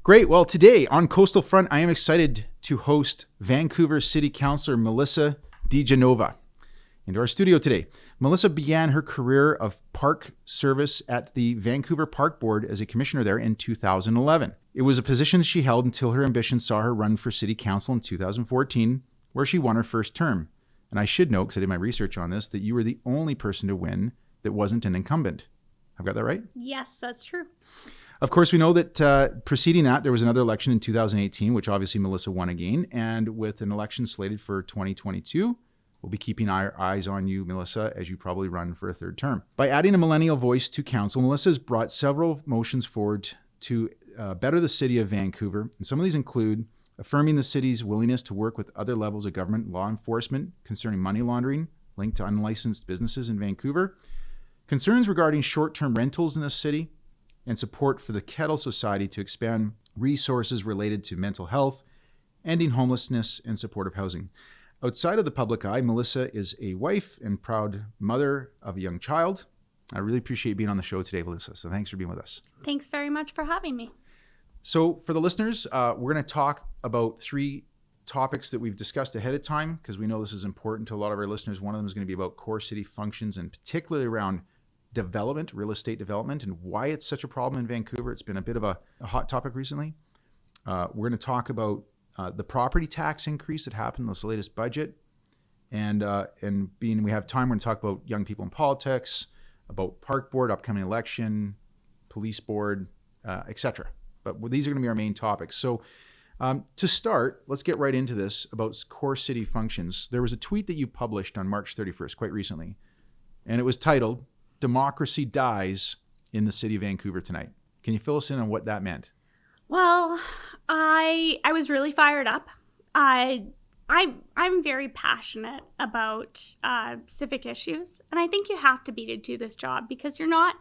Great. Well, today on Coastal Front, I am excited to host Vancouver City Councillor Melissa De Genova into our studio today. Melissa began her career of park service at the Vancouver Park Board as a commissioner there in 2011. It was a position that she held until her ambition saw her run for city council in 2014, where she won her first term. And I should note, because I did my research on this, that you were the only person to win that wasn't an incumbent. I've got that right? Yes, that's true. Of course, we know that preceding that, there was another election in 2018, which obviously Melissa won again. And with an election slated for 2022, we'll be keeping our eyes on you, Melissa, as you probably run for a third term. By adding a millennial voice to council, Melissa has brought several motions forward to better the city of Vancouver. And some of these include affirming the city's willingness to work with other levels of government law enforcement concerning money laundering linked to unlicensed businesses in Vancouver, concerns regarding short-term rentals in the city, and support for the Kettle Society to expand resources related to mental health, ending homelessness, and supportive housing. Outside of the public eye, Melissa is a wife and proud mother of a young child. I really appreciate being on the show today, Melissa, so thanks for being with us. Thanks very much for having me. So for the listeners, we're going to talk about three topics that we've discussed ahead of time, because we know this is important to a lot of our listeners. One of them is going to be about core city functions, and particularly around development, real estate development, and why it's such a problem in Vancouver. It's been a bit of a hot topic recently. We're going to talk about the property tax increase that happened in this latest budget. And being we have time, we're going to talk about young people in politics, about park board, upcoming election, police board, etc. But these are going to be our main topics. So to start, let's get right into this about core city functions. There was a tweet that you published on March 31st, quite recently, and it was titled, "Democracy Dies in the City of Vancouver Tonight." Can you fill us in on what that meant? Well, I was really fired up. I'm very passionate about civic issues, and I think you have to be to do this job, because you're not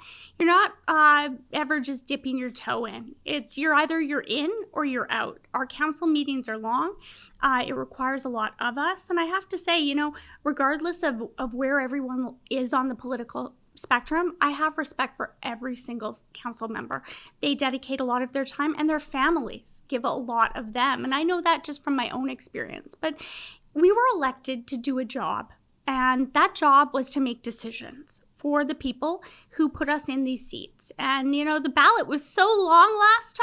ever just dipping your toe in. You're either you're in or you're out. Our council meetings are long. It requires a lot of us, and I have to say, regardless of where everyone is on the political spectrum, I have respect for every single council member. They dedicate a lot of their time, and their families give a lot of them. And I know that just from my own experience. But we were elected to do a job, and that job was to make decisions for the people who put us in these seats. And, the ballot was so long last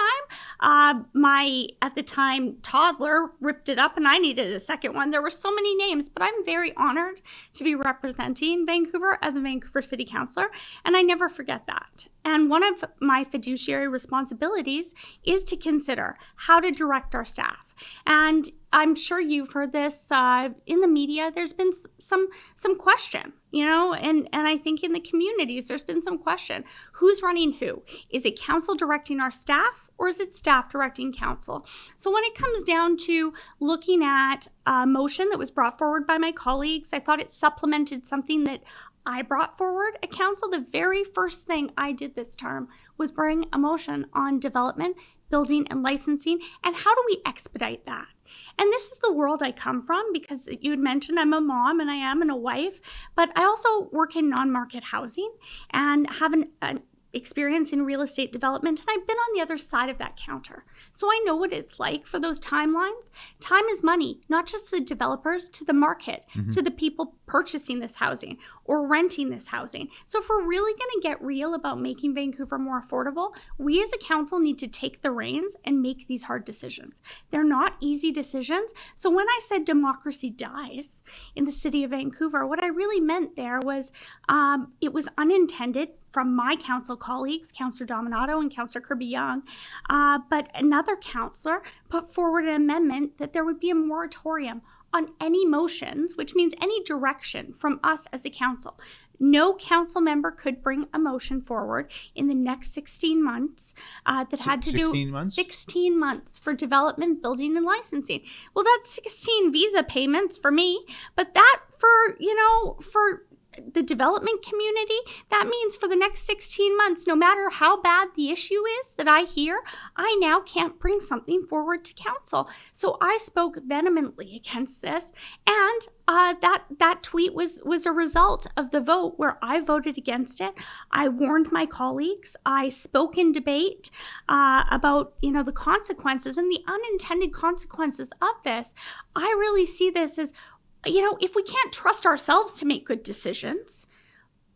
time. My, at the time, toddler ripped it up, and I needed a second one. There were so many names, but I'm very honored to be representing Vancouver as a Vancouver City Councillor, and I never forget that. And one of my fiduciary responsibilities is to consider how to direct our staff. And I'm sure you've heard this in the media. There's been some question, and I think in the communities there's been some question. Who's running who? Is it council directing our staff, or is it staff directing council? So when it comes down to looking at a motion that was brought forward by my colleagues, I thought it supplemented something that I brought forward at council. The very first thing I did this term was bring a motion on development, building, and licensing, and how do we expedite that? And this is the world I come from, because you had mentioned I'm a mom and I am and a wife, but I also work in non-market housing and have an experience in real estate development, and I've been on the other side of that counter. So I know what it's like for those timelines. Time is money, not just the developers, to the market, to the people purchasing this housing or renting this housing. So if we're really going to get real about making Vancouver more affordable, we as a council need to take the reins and make these hard decisions. They're not easy decisions. So when I said democracy dies in the city of Vancouver, what I really meant there was it was unintended from my council colleagues, Councillor Dominato and Councillor Kirby-Young, but another councillor put forward an amendment that there would be a moratorium on any motions, which means any direction from us as a council. No council member could bring a motion forward in the next 16 months that had to do 16 months for development, building, and licensing. Well, that's 16 visa payments for me, but that for the development community, that means for the next 16 months, no matter how bad the issue is that I hear, I now can't bring something forward to council. So I spoke vehemently against this, and that tweet was a result of the vote where I voted against it. I warned my colleagues. I spoke in debate about the consequences and the unintended consequences of this. I really see this as, if we can't trust ourselves to make good decisions,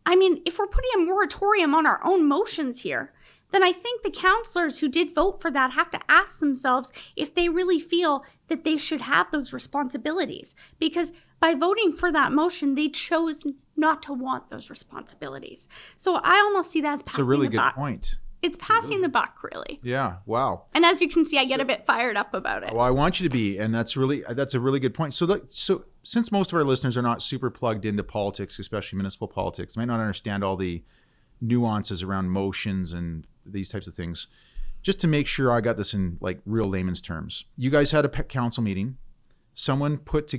if we're putting a moratorium on our own motions here, then I think the councillors who did vote for that have to ask themselves if they really feel that they should have those responsibilities. Because by voting for that motion, they chose not to want those responsibilities. So I almost see that as passing the buck. It's a really good point. It's passing the buck, really. Yeah. Wow. And as you can see, I get a bit fired up about it. Well, I want you to be, and that's a really good point. So since most of our listeners are not super plugged into politics, especially municipal politics, might not understand all the nuances around motions and these types of things. Just to make sure I got this in like real layman's terms, you guys had a council meeting. Someone put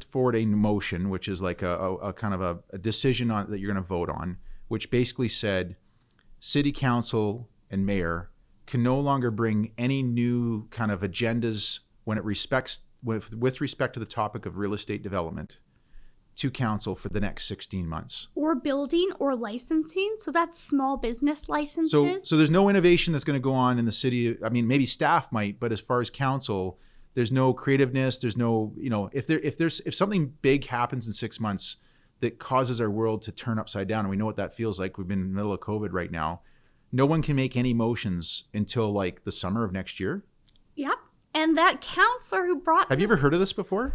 forward a motion, which is like a kind of a decision that you're going to vote on, which basically said city council and mayor can no longer bring any new kind of agendas with respect to the topic of real estate development to council for the next 16 months. Or building or licensing. So that's small business licenses. So there's no innovation that's going to go on in the city. Maybe staff might, but as far as council, there's no creativeness. There's no, if something big happens in 6 months that causes our world to turn upside down, and we know what that feels like. We've been in the middle of COVID right now. No one can make any motions until like the summer of next year. Yep. And that councillor who brought Have you ever heard of this before?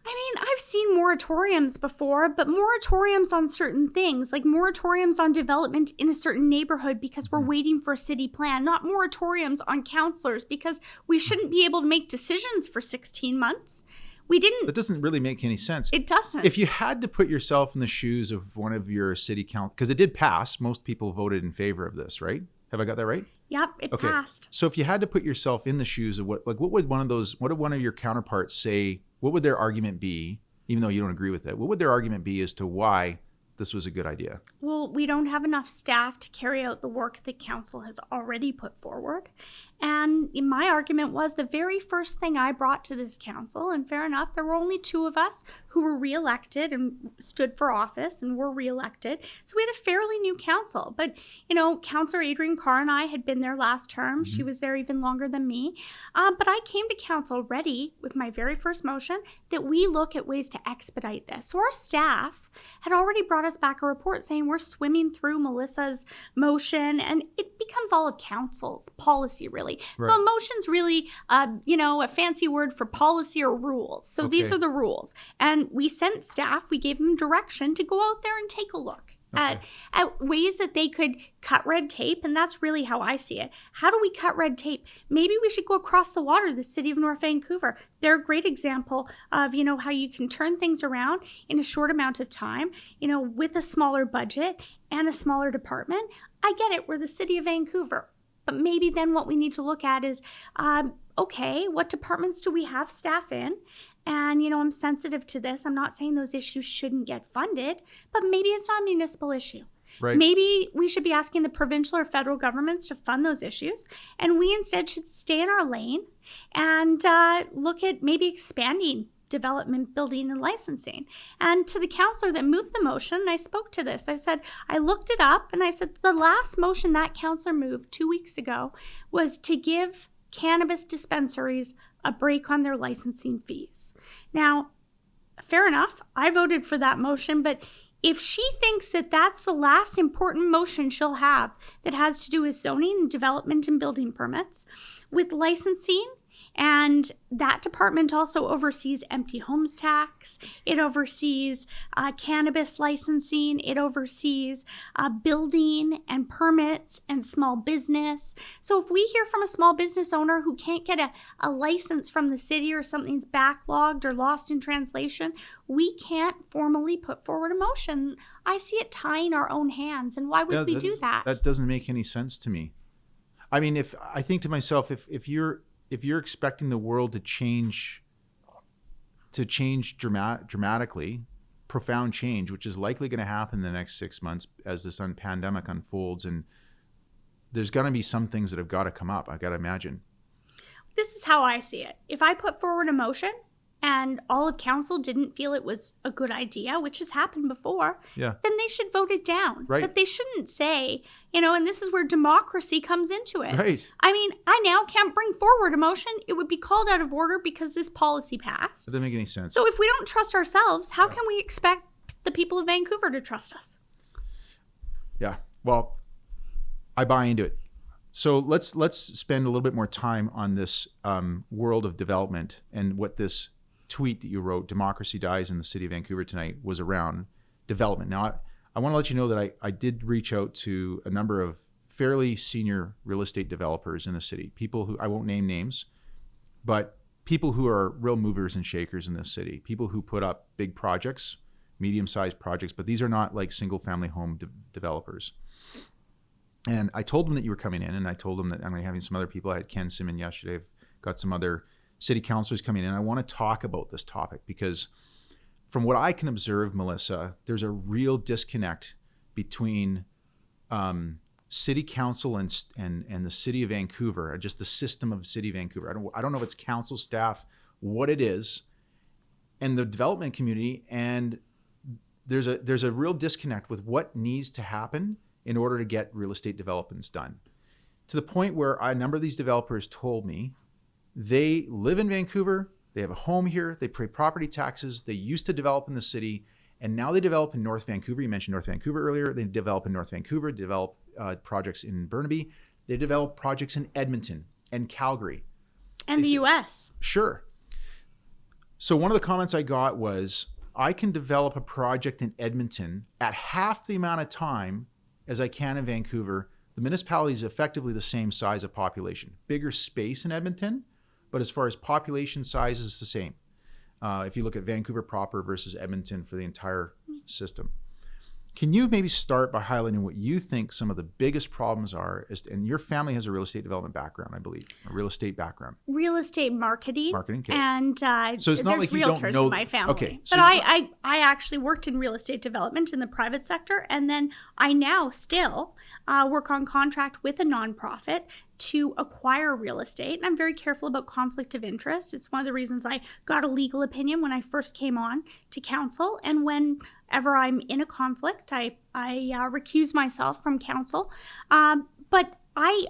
I've seen moratoriums before, but moratoriums on certain things, like moratoriums on development in a certain neighborhood because we're waiting for a city plan, not moratoriums on councillors because we shouldn't be able to make decisions for 16 months. We didn't. That doesn't really make any sense. It doesn't. If you had to put yourself in the shoes of one of your city council, because it did pass, most people voted in favor of this, right? Have I got that right? Yep, it passed. So if you had to put yourself in the shoes of what would one of your counterparts say? What would their argument be, even though you don't agree with it? What would their argument be as to why this was a good idea? Well, we don't have enough staff to carry out the work that council has already put forward. And my argument was the very first thing I brought to this council, and fair enough, there were only 2 of us who were reelected and stood for office and were reelected. So we had a fairly new council. But, Councillor Adrienne Carr and I had been there last term. Mm-hmm. She was there even longer than me. But I came to council ready with my very first motion that we look at ways to expedite this. So our staff had already brought us back a report saying we're swimming through Melissa's motion, and it becomes all of council's policy, really. Right. So a motion's really, a fancy word for policy or rules. So These are the rules. And we sent staff, we gave them direction to go out there and take a look at ways that they could cut red tape. And that's really how I see it. How do we cut red tape? Maybe we should go across the water to the city of North Vancouver. They're a great example of, how you can turn things around in a short amount of time, with a smaller budget and a smaller department. I get it. We're the city of Vancouver. But maybe then what we need to look at is, what departments do we have staff in? And, I'm sensitive to this. I'm not saying those issues shouldn't get funded, but maybe it's not a municipal issue. Right. Maybe we should be asking the provincial or federal governments to fund those issues. And we instead should stay in our lane and look at maybe expanding development, building, and licensing. And to the councillor that moved the motion, I spoke to this. I said, I looked it up and I said, the last motion that councillor moved 2 weeks ago was to give cannabis dispensaries a break on their licensing fees. Now, fair enough, I voted for that motion, but if she thinks that that's the last important motion she'll have that has to do with zoning and development and building permits, with licensing, and that department also oversees empty homes tax. It oversees cannabis licensing. It oversees building and permits and small business. So if we hear from a small business owner who can't get a license from the city or something's backlogged or lost in translation, we can't formally put forward a motion. I see it tying our own hands. And why would we do that? That doesn't make any sense to me. If I think to myself, if you're dramatically, profound change, which is likely going to happen in the next 6 months as this pandemic unfolds. And there's going to be some things that have got to come up, I got to imagine. This is how I see it. If I put forward a motion and all of council didn't feel it was a good idea, which has happened before, then they should vote it down. Right. But they shouldn't say, and this is where democracy comes into it. Right. I mean, I now can't bring forward a motion. It would be called out of order because this policy passed. It doesn't make any sense. So if we don't trust ourselves, how can we expect the people of Vancouver to trust us? Yeah. Well, I buy into it. So let's spend a little bit more time on this world of development and what this tweet that you wrote, Democracy Dies in the City of Vancouver Tonight, was around development. Now, I want to let you know that I did reach out to a number of fairly senior real estate developers in the city, people who, I won't name names, but people who are real movers and shakers in this city, people who put up big projects, medium-sized projects, but these are not like single-family home developers. And I told them that you were coming in, and I told them that I'm going to be having some other people. I had Ken Simon yesterday. I've got some other city councillors coming in. I want to talk about this topic because from what I can observe, Melissa, there's a real disconnect between city council and the city of Vancouver, or just the system of city of Vancouver. I don't know if it's council staff, what it is, and the development community. And there's a real disconnect with what needs to happen in order to get real estate developments done. To the point where a number of these developers told me they live in Vancouver, they have a home here, they pay property taxes, they used to develop in the city, and now they develop in North Vancouver. You mentioned North Vancouver earlier. They develop in North Vancouver, develop projects in Burnaby, they develop projects in Edmonton and Calgary. And the US. Sure. So one of the comments I got was, I can develop a project in Edmonton at half the amount of time as I can in Vancouver. The municipality is effectively the same size of population. Bigger space in Edmonton, but as far as population size, it's the same. If you look at Vancouver proper versus Edmonton for the entire system. Can you maybe start by highlighting what you think some of the biggest problems are? And your family has a real estate development background, I believe, a real estate background. Real estate marketing. Marketing, okay. And so it's not like you don't know in my family. Okay, so but I actually worked in real estate development in the private sector, and then I now still work on contract with a nonprofit to acquire real estate. And I'm very careful about conflict of interest. It's one of the reasons I got a legal opinion when I first came on to council. And whenever I'm in a conflict, I recuse myself from council. But I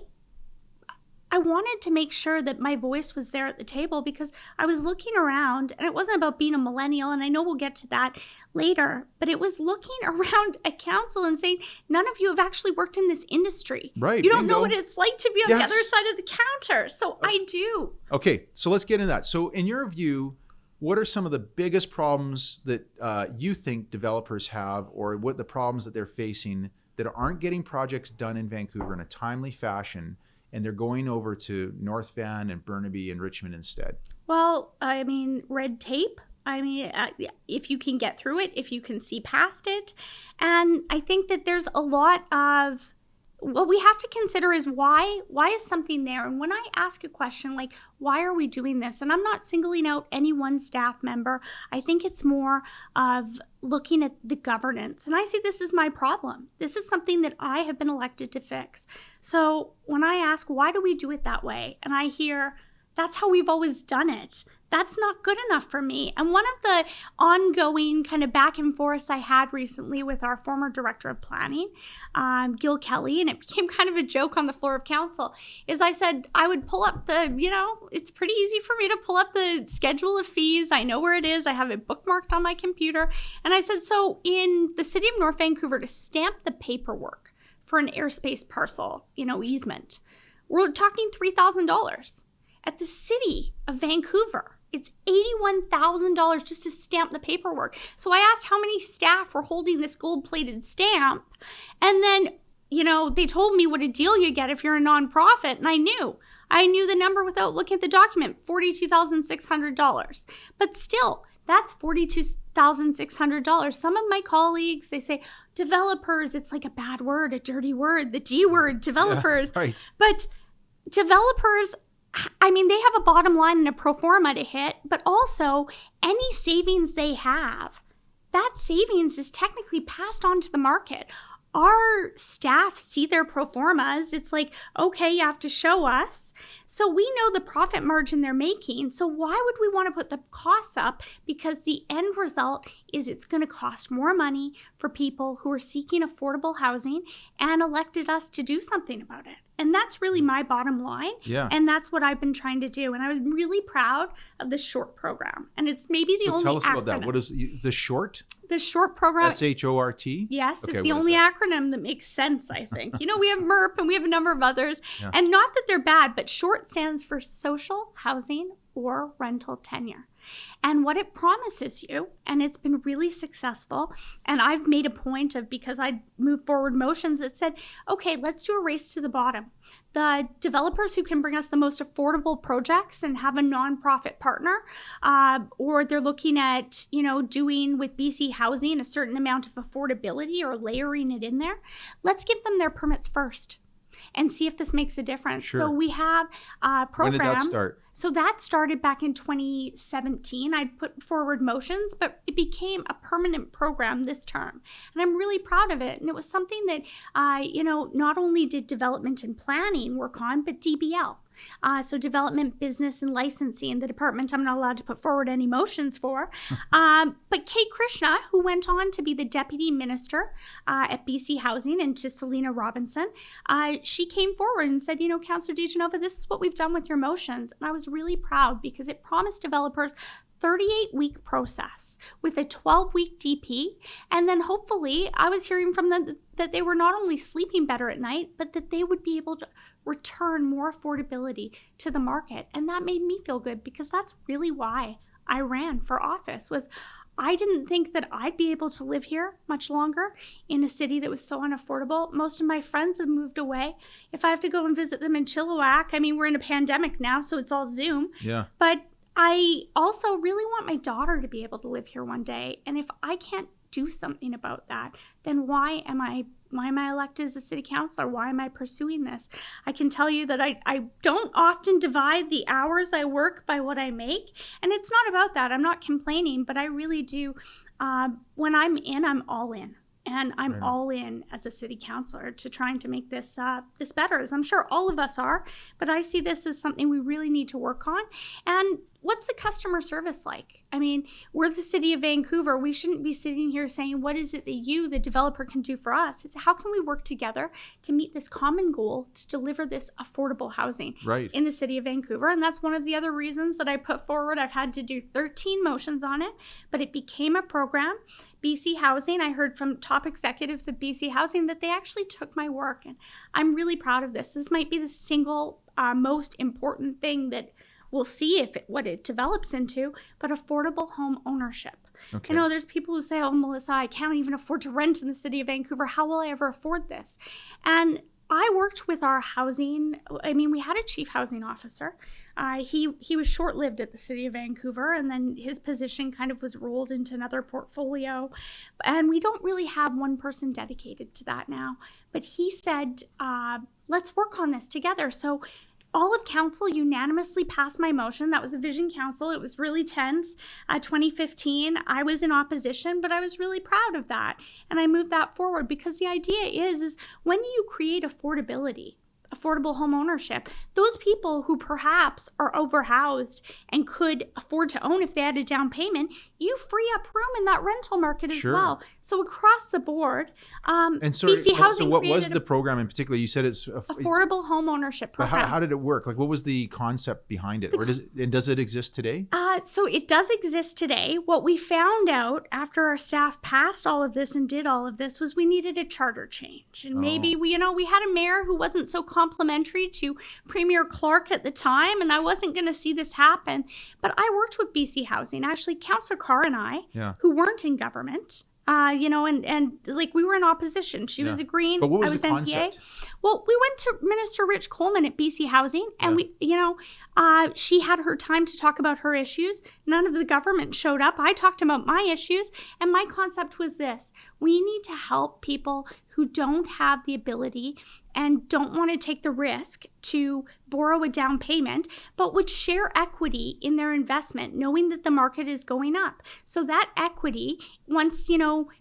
wanted to make sure that my voice was there at the table because I was looking around, and it wasn't about being a millennial, and I know we'll get to that later, but it was looking around at council and saying, none of you have actually worked in this industry. Right. You don't know what it's like to be on Yes. the other side of the counter. So I do. Okay, so let's get into that. So in your view, what are some of the biggest problems that you think developers have, or what the problems that they're facing that aren't getting projects done in Vancouver in a timely fashion, and they're going over to North Van and Burnaby and Richmond instead? Well, I mean, red tape. I mean, if you can get through it, if you can see past it. And I think that there's a lot of, what we have to consider is why is something there? And when I ask a question like, why are we doing this? And I'm not singling out any one staff member. I think it's more of looking at the governance. And I see this as my problem. This is something that I have been elected to fix. So when I ask, why do we do it that way? And I hear, that's how we've always done it. That's not good enough for me. And one of the ongoing kind of back and forths I had recently with our former director of planning, Gil Kelly, and it became kind of a joke on the floor of council, is I said I would pull up it's pretty easy for me to pull up the schedule of fees. I know where it is. I have it bookmarked on my computer. And I said, so in the city of North Vancouver, to stamp the paperwork for an airspace parcel, easement, we're talking $3,000. At the city of Vancouver, it's $81,000 just to stamp the paperwork. So I asked how many staff were holding this gold-plated stamp. And then, they told me what a deal you get if you're a nonprofit. And I knew the number without looking at the document, $42,600. But still, that's $42,600. Some of my colleagues, they say, developers, it's like a bad word, a dirty word, the D word, developers. Yeah, right. But developers, I mean, they have a bottom line and a pro forma to hit, but also any savings they have, that savings is technically passed on to the market. Our staff see their pro formas. It's like, okay, you have to show us. So we know the profit margin they're making. So why would we want to put the costs up? Because the end result is it's going to cost more money for people who are seeking affordable housing and elected us to do something about it. And that's really my bottom line. Yeah. And that's what I've been trying to do. And I was really proud of the SHORT program. And it's maybe the only acronym. Tell us about that. What is the SHORT? The SHORT program. SHORT? Yes, okay, it's the only acronym that makes sense, I think. We have MERP and we have a number of others. Yeah. And not that they're bad, but SHORT stands for social, housing, or rental tenure. And what it promises you, and it's been really successful, and I've made a point of, because I moved forward motions that said, okay, let's do a race to the bottom. The developers who can bring us the most affordable projects and have a nonprofit partner, or they're looking at, doing with BC Housing a certain amount of affordability or layering it in there, let's give them their permits first and see if this makes a difference. Sure. So we have a program. When did that start? So that started back in 2017. I put forward motions, but it became a permanent program this term. And I'm really proud of it. And it was something that, not only did development and planning work on, but DBL. So development, business, and licensing, the department I'm not allowed to put forward any motions for. But Kate Krishna, who went on to be the deputy minister at BC Housing and to Selena Robinson, she came forward and said, Councillor De Genova, this is what we've done with your motions. And I was really proud because it promised developers 38-week process with a 12-week DP. And then hopefully I was hearing from them that they were not only sleeping better at night, but that they would be able to return more affordability to the market. And that made me feel good because that's really why I ran for office. Was I didn't think that I'd be able to live here much longer in a city that was so unaffordable. Most of my friends have moved away. If I have to go and visit them in Chilliwack, we're in a pandemic now, so it's all Zoom. Yeah. But I also really want my daughter to be able to live here one day. And if I can't do something about that, then why am I elected as a city councillor? Why am I pursuing this? I can tell you that I don't often divide the hours I work by what I make. And it's not about that. I'm not complaining, but I really do. When I'm in, I'm all in. And I'm all in as a city councillor to trying to make this better, as I'm sure all of us are. But I see this as something we really need to work on. And what's the customer service like? We're the city of Vancouver. We shouldn't be sitting here saying, what is it that you, the developer, can do for us? It's how can we work together to meet this common goal to deliver this affordable housing in the city of Vancouver? And that's one of the other reasons that I put forward. I've had to do 13 motions on it, but it became a program. BC Housing, I heard from top executives of BC Housing that they actually took my work. And I'm really proud of this. This might be the single most important thing that we'll see what it develops into, but affordable home ownership. Okay. There's people who say, oh, Melissa, I can't even afford to rent in the city of Vancouver. How will I ever afford this? And I worked with our housing. We had a chief housing officer. He was short-lived at the city of Vancouver, and then his position kind of was rolled into another portfolio. And we don't really have one person dedicated to that now. But he said, let's work on this together. So all of council unanimously passed my motion. That was a vision council. It was really tense. 2015, I was in opposition, but I was really proud of that. And I moved that forward because the idea is when you create affordability, affordable home ownership, those people who perhaps are overhoused and could afford to own if they had a down payment, you free up room in that rental market as well. So across the board, BC Housing. So what was the program in particular? You said it's affordable home ownership program. How did it work? What was the concept behind it? Does it exist today? So it does exist today. What we found out after our staff passed all of this and did all of this was we needed a charter change. And maybe we had a mayor who wasn't so complimentary to Premier Clark at the time, and I wasn't going to see this happen. But I worked with BC Housing. Actually, Councillor Carr and I, who weren't in government, and we were in opposition. She was agreeing. But what was the NPA. concept? Well, we went to Minister Rich Coleman at BC Housing, and she had her time to talk about her issues. None of the government showed up. I talked about my issues, and my concept was this: we need to help people who don't have the ability and don't want to take the risk to borrow a down payment, but would share equity in their investment, knowing that the market is going up. So that equity, once,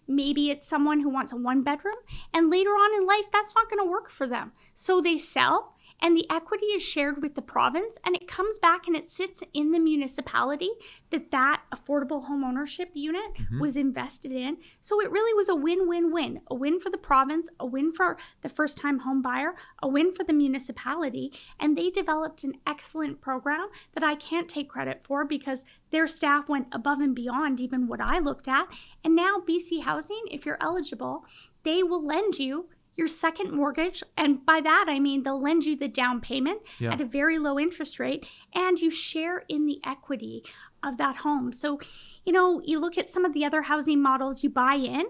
maybe it's someone who wants a 1-bedroom, and later on in life, that's not going to work for them. So they sell, and the equity is shared with the province, and it comes back and it sits in the municipality that affordable home ownership unit was invested in. So it really was a win-win-win. A win for the province, a win for the first-time home buyer, a win for the municipality. And they developed an excellent program that I can't take credit for because their staff went above and beyond even what I looked at. And now BC Housing, if you're eligible, they will lend you your second mortgage, and by that I mean they'll lend you the down payment at a very low interest rate, and you share in the equity of that home. So, you look at some of the other housing models, you buy in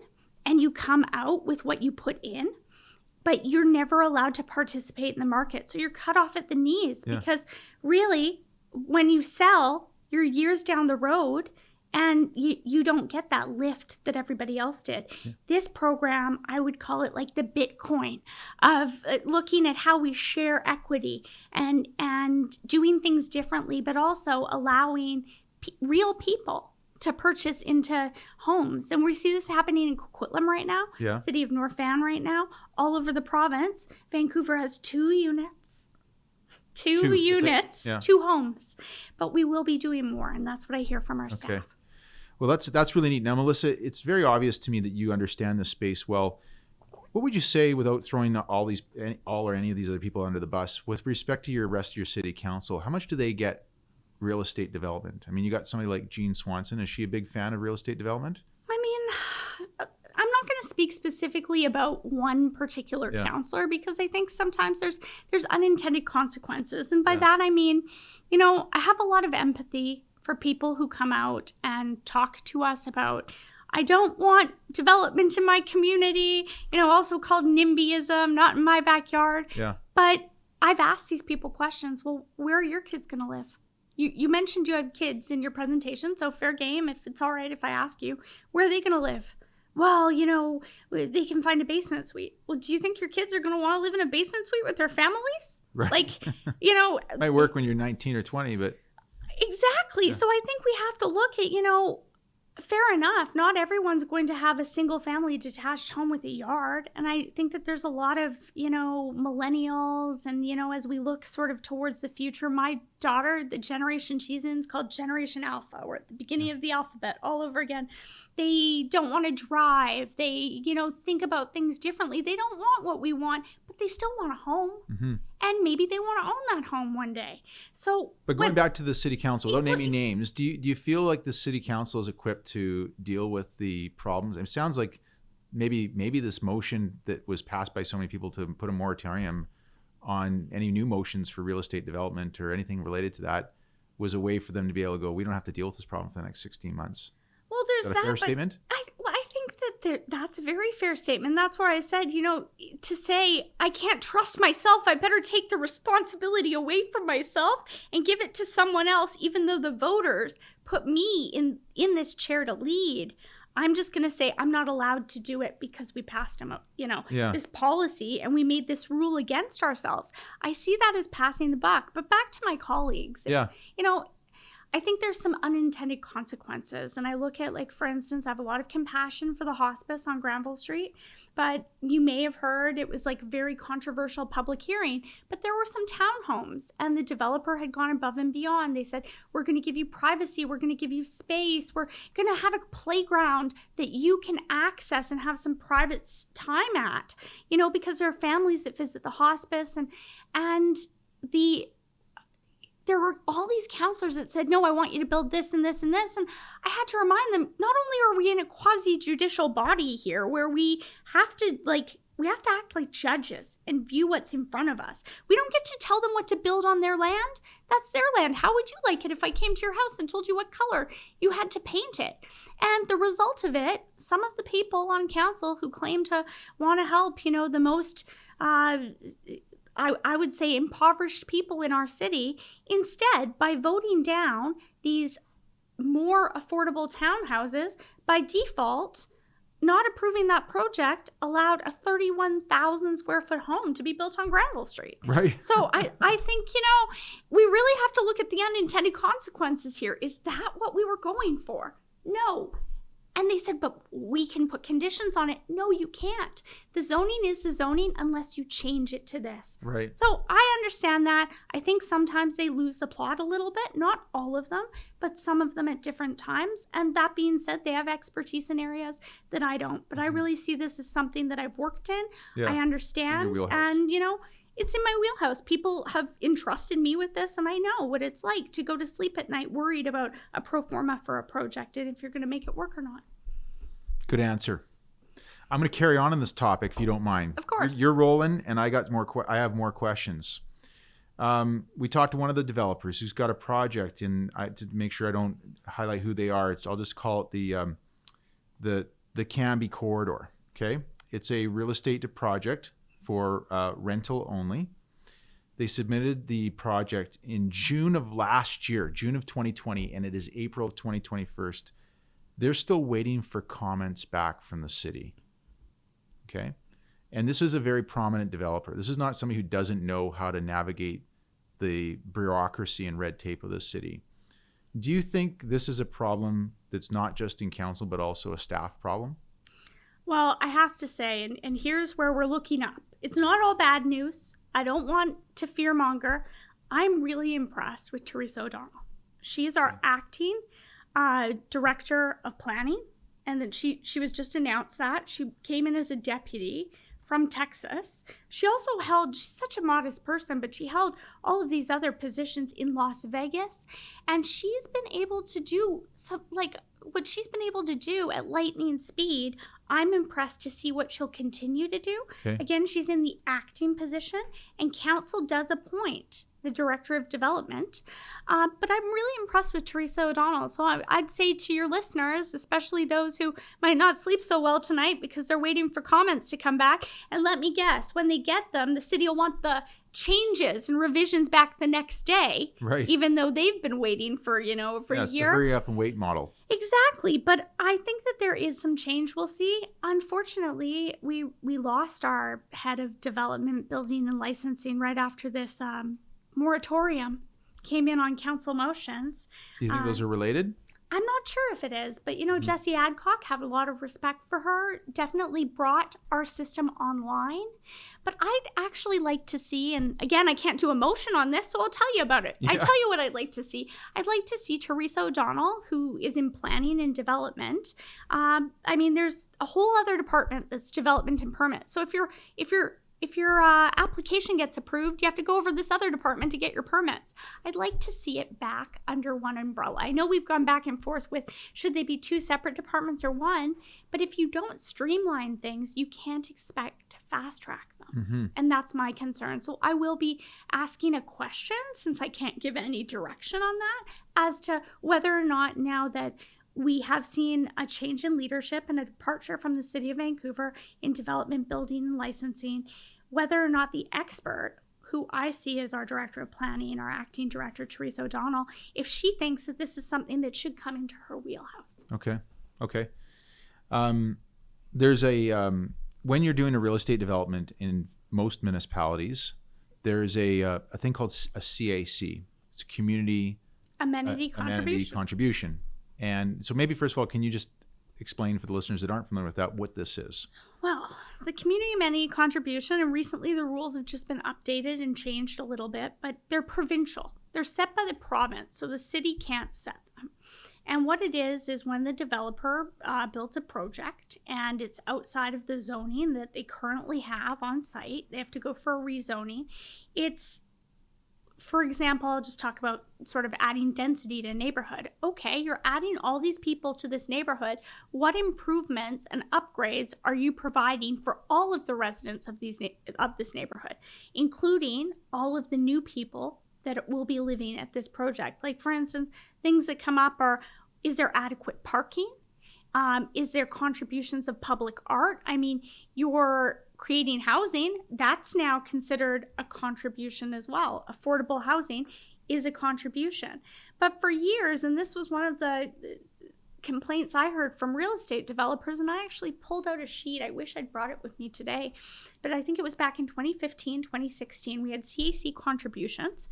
and you come out with what you put in, but you're never allowed to participate in the market. So you're cut off at the knees because really when you sell, you're years down the road and you don't get that lift that everybody else did. This program, I would call it like the Bitcoin of looking at how we share equity and doing things differently, but also allowing real people to purchase into homes. And we see this happening in Coquitlam right now, city of North Van right now, all over the province. Vancouver has 2 units. Two units, 2 homes. But we will be doing more, and that's what I hear from our staff. Well, that's really neat. Now, Melissa, it's very obvious to me that you understand this space well. What would you say, without throwing all or any of these other people under the bus, with respect to your rest of your city council, how much do they get real estate development? I mean, you got somebody like Jean Swanson. Is she a big fan of real estate development? I mean, I'm not going to speak specifically about one particular counselor because I think sometimes there's unintended consequences. And by that, I mean, I have a lot of empathy for people who come out and talk to us about, I don't want development in my community, also called NIMBYism, not in my backyard. But I've asked these people questions. Well, where are your kids going to live? You mentioned you had kids in your presentation, so fair game if it's all right if I ask you, where are they going to live? Well, they can find a basement suite. Well, do you think your kids are going to want to live in a basement suite with their families? Right. It might work when you're 19 or 20, but... Exactly. So I think we have to look at, fair enough, not everyone's going to have a single family detached home with a yard. And I think that there's a lot of, millennials and, as we look sort of towards the future, my daughter, the generation she's in is called Generation Alpha. We're at the beginning of the alphabet all over again. They don't want to drive. They, think about things differently. They don't want what we want, but they still want a home. And maybe they want to own that home one day. So, but going back to the city council, without naming names, do you feel like the city council is equipped to deal with the problems? It sounds like maybe this motion that was passed by so many people to put a moratorium on any new motions for real estate development or anything related to that was a way for them to be able to go, we don't have to deal with this problem for the next 16 months. Well, there's is that a fair statement? I think that's a very fair statement. That's where I said, to say I can't trust myself, I better take the responsibility away from myself and give it to someone else, even though the voters put me in this chair to lead. I'm just going to say I'm not allowed to do it because we passed this policy and we made this rule against ourselves. I see that as passing the buck. But back to my colleagues. I think there's some unintended consequences. And I look at, for instance, I have a lot of compassion for the hospice on Granville Street, but you may have heard it was a very controversial public hearing, but there were some townhomes and the developer had gone above and beyond. They said, we're going to give you privacy. We're going to give you space. We're going to have a playground that you can access and have some private time at, because there are families that visit the hospice and there were all these counselors that said, no, I want you to build this and this and this. And I had to remind them, not only are we in a quasi-judicial body here where we have to act like judges and view what's in front of us. We don't get to tell them what to build on their land. That's their land. How would you like it if I came to your house and told you what color you had to paint it? And the result of it, some of the people on council who claim to want to help, the most... I would say impoverished people in our city, instead, by voting down these more affordable townhouses, by default, not approving that project allowed a 31,000 square foot home to be built on Granville Street. Right. So I think, we really have to look at the unintended consequences here. Is that what we were going for? No. And they said, but we can put conditions on it. No, you can't. The zoning is the zoning unless you change it to this. Right. So I understand that. I think sometimes they lose the plot a little bit. Not all of them, but some of them at different times. And that being said, they have expertise in areas that I don't. But I really see this as something that I've worked in. Yeah. I understand. And, it's in my wheelhouse. People have entrusted me with this, and I know what it's like to go to sleep at night worried about a pro forma for a project and if you're going to make it work or not. Good answer. I'm going to carry on this topic if you don't mind. Of course. You're rolling, and I have more questions. We talked to one of the developers who's got a project, and to make sure I don't highlight who they are, I'll just call it the Camby corridor. Okay, it's a real estate project for rental only. They submitted the project in June of last year, June of 2020, and it is April of 2021. They're still waiting for comments back from the city. Okay. And this is a very prominent developer. This is not somebody who doesn't know how to navigate the bureaucracy and red tape of the city. Do you think this is a problem that's not just in council, but also a staff problem? Well, I have to say, and here's where we're looking up. It's not all bad news. I don't want to fearmonger. I'm really impressed with Teresa O'Donnell. She's our acting director of planning, and then she was just announced that. She came in as a deputy from Texas. She's such a modest person, but she held all of these other positions in Las Vegas, and she's been able to do what she's been able to do at lightning speed. I'm impressed to see what she'll continue to do. Okay. Again, she's in the acting position, and council does appoint the director of development. But I'm really impressed with Teresa O'Donnell. So I'd say to your listeners, especially those who might not sleep so well tonight because they're waiting for comments to come back, and let me guess, when they get them, the city will want the changes and revisions back the next day, right? Even though they've been waiting for a year. The hurry up and wait model. Exactly. But I think that there is some change we'll see. Unfortunately, we lost our head of development, building, and licensing right after this moratorium came in on council motions. Do you think those are related? I'm not sure if it is, but Jessie Adcock, have a lot of respect for her, definitely brought our system online. But I'd actually like to see, and again, I can't do a motion on this, so I'll tell you about it. Yeah. I tell you what I'd like to see. I'd like to see Teresa O'Donnell, who is in planning and development. There's a whole other department that's development and permit. So if your application gets approved, you have to go over this other department to get your permits. I'd like to see it back under one umbrella. I know we've gone back and forth with should they be two separate departments or one, but if you don't streamline things, you can't expect to fast track them. Mm-hmm. And that's my concern. So I will be asking a question, since I can't give any direction on that, as to whether or not, now that we have seen a change in leadership and a departure from the City of Vancouver in development, building, and licensing, whether or not the expert, who I see as our director of planning, our acting director, Teresa O'Donnell, if she thinks that this is something that should come into her wheelhouse. Okay. There's when you're doing a real estate development in most municipalities, there's a thing called a CAC. It's a community amenity contribution. And so maybe first of all, can you just explain for the listeners that aren't familiar with that what this is? Well, the community amenity contribution, and recently the rules have just been updated and changed a little bit, but they're provincial. They're set by the province, so the city can't set them. And what it is when the developer builds a project and it's outside of the zoning that they currently have on site, they have to go for a rezoning. For example, I'll just talk about sort of adding density to a neighborhood. Okay, you're adding all these people to this neighborhood. What improvements and upgrades are you providing for all of the residents of this neighborhood, including all of the new people that will be living at this project? Like, for instance, things that come up are, is there adequate parking? Is there contributions of public art? You're creating housing, that's now considered a contribution as well. Affordable housing is a contribution. But for years, and this was one of the complaints I heard from real estate developers, and I actually pulled out a sheet. I wish I'd brought it with me today, but I think it was back in 2015, 2016. We had CAC contributions,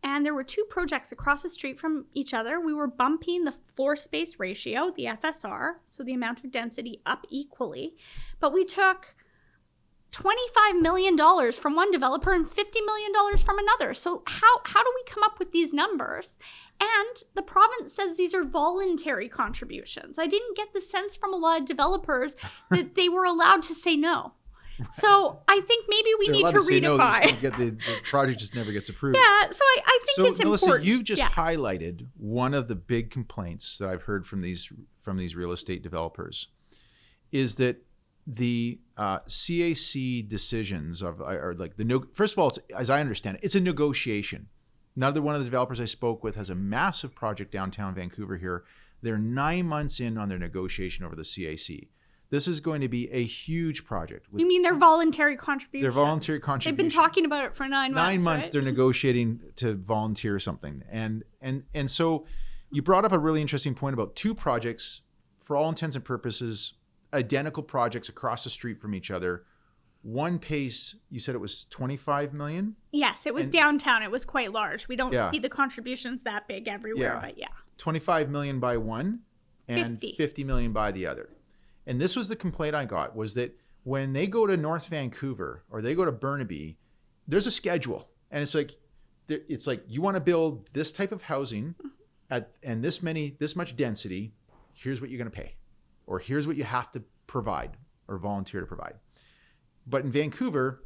and there were two projects across the street from each other. We were bumping the floor space ratio, the FSR, so the amount of density, up equally, but we took $25 million from one developer and $50 million from another. So how do we come up with these numbers? And the province says these are voluntary contributions. I didn't get the sense from a lot of developers that they were allowed to say no. So I think maybe we need to redefine. No, the project just never gets approved. Yeah, so I think it's Melissa, important. you've just highlighted one of the big complaints that I've heard from these real estate developers is that the CAC decisions are like first of all, as I understand it, it's a negotiation. Another one of the developers I spoke with has a massive project downtown Vancouver here. They're 9 months in on their negotiation over the CAC. This is going to be a huge project. You mean their voluntary contribution? Their voluntary contribution. They've been talking about it for 9 months. 9 months, right? They're negotiating to volunteer something. And so you brought up a really interesting point about two projects, for all intents and purposes, identical projects across the street from each other. One pays, you said it was $25 million? Yes, it was downtown. It was quite large. We don't see the contributions that big everywhere, but yeah. $25 million by one and 50 million by the other. And this was the complaint I got, was that when they go to North Vancouver or they go to Burnaby, there's a schedule. And it's like you want to build this type of housing and this much density, here's what you're going to pay. Or here's what you have to provide or volunteer to provide. But in Vancouver,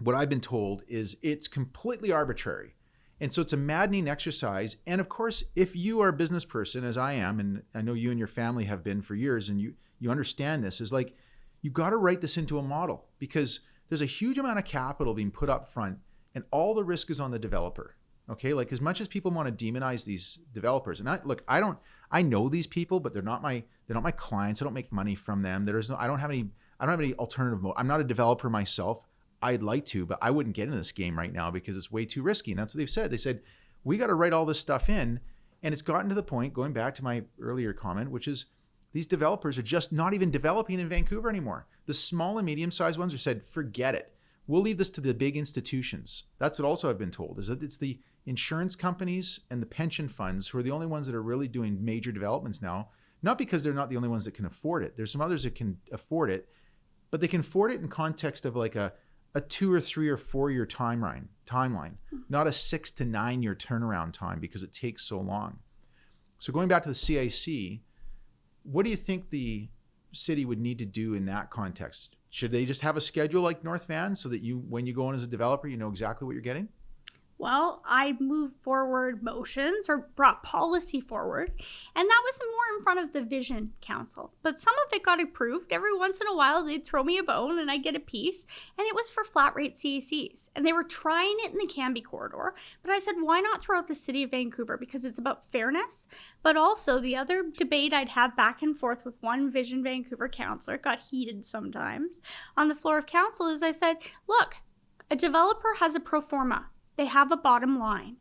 what I've been told is it's completely arbitrary. And so it's a maddening exercise. And of course, if you are a business person, as I am, and I know you and your family have been for years, and you understand this, is like, you got to write this into a model, because there's a huge amount of capital being put up front and all the risk is on the developer. Okay, like as much as people want to demonize these developers, and I know these people, but they're not my clients. I don't make money from them. I don't have any alternative mode. I'm not a developer myself. I'd like to, but I wouldn't get into this game right now because it's way too risky. And that's what they've said. They said, we got to write all this stuff in. And it's gotten to the point, going back to my earlier comment, which is these developers are just not even developing in Vancouver anymore. The small and medium-sized ones are said, forget it. We'll leave this to the big institutions. That's what also I've been told, is that it's the insurance companies and the pension funds who are the only ones that are really doing major developments now, not because they're not the only ones that can afford it. There's some others that can afford it, but they can afford it in context of like a 2 or 3 or 4 year timeline, not a 6 to 9 year turnaround time, because it takes so long. So going back to the CAC, what do you think the city would need to do in that context? Should they just have a schedule like North Van so that when you go in as a developer, you know exactly what you're getting? Well, I moved forward motions or brought policy forward, and that was more in front of the Vision Council. But some of it got approved. Every once in a while, they'd throw me a bone and I'd get a piece, and it was for flat rate CACs. And they were trying it in the Camby corridor, but I said, why not throughout the city of Vancouver? Because it's about fairness. But also, the other debate I'd have back and forth with one Vision Vancouver councillor, got heated sometimes, on the floor of council, is I said, look, a developer has a pro forma. They have a bottom line.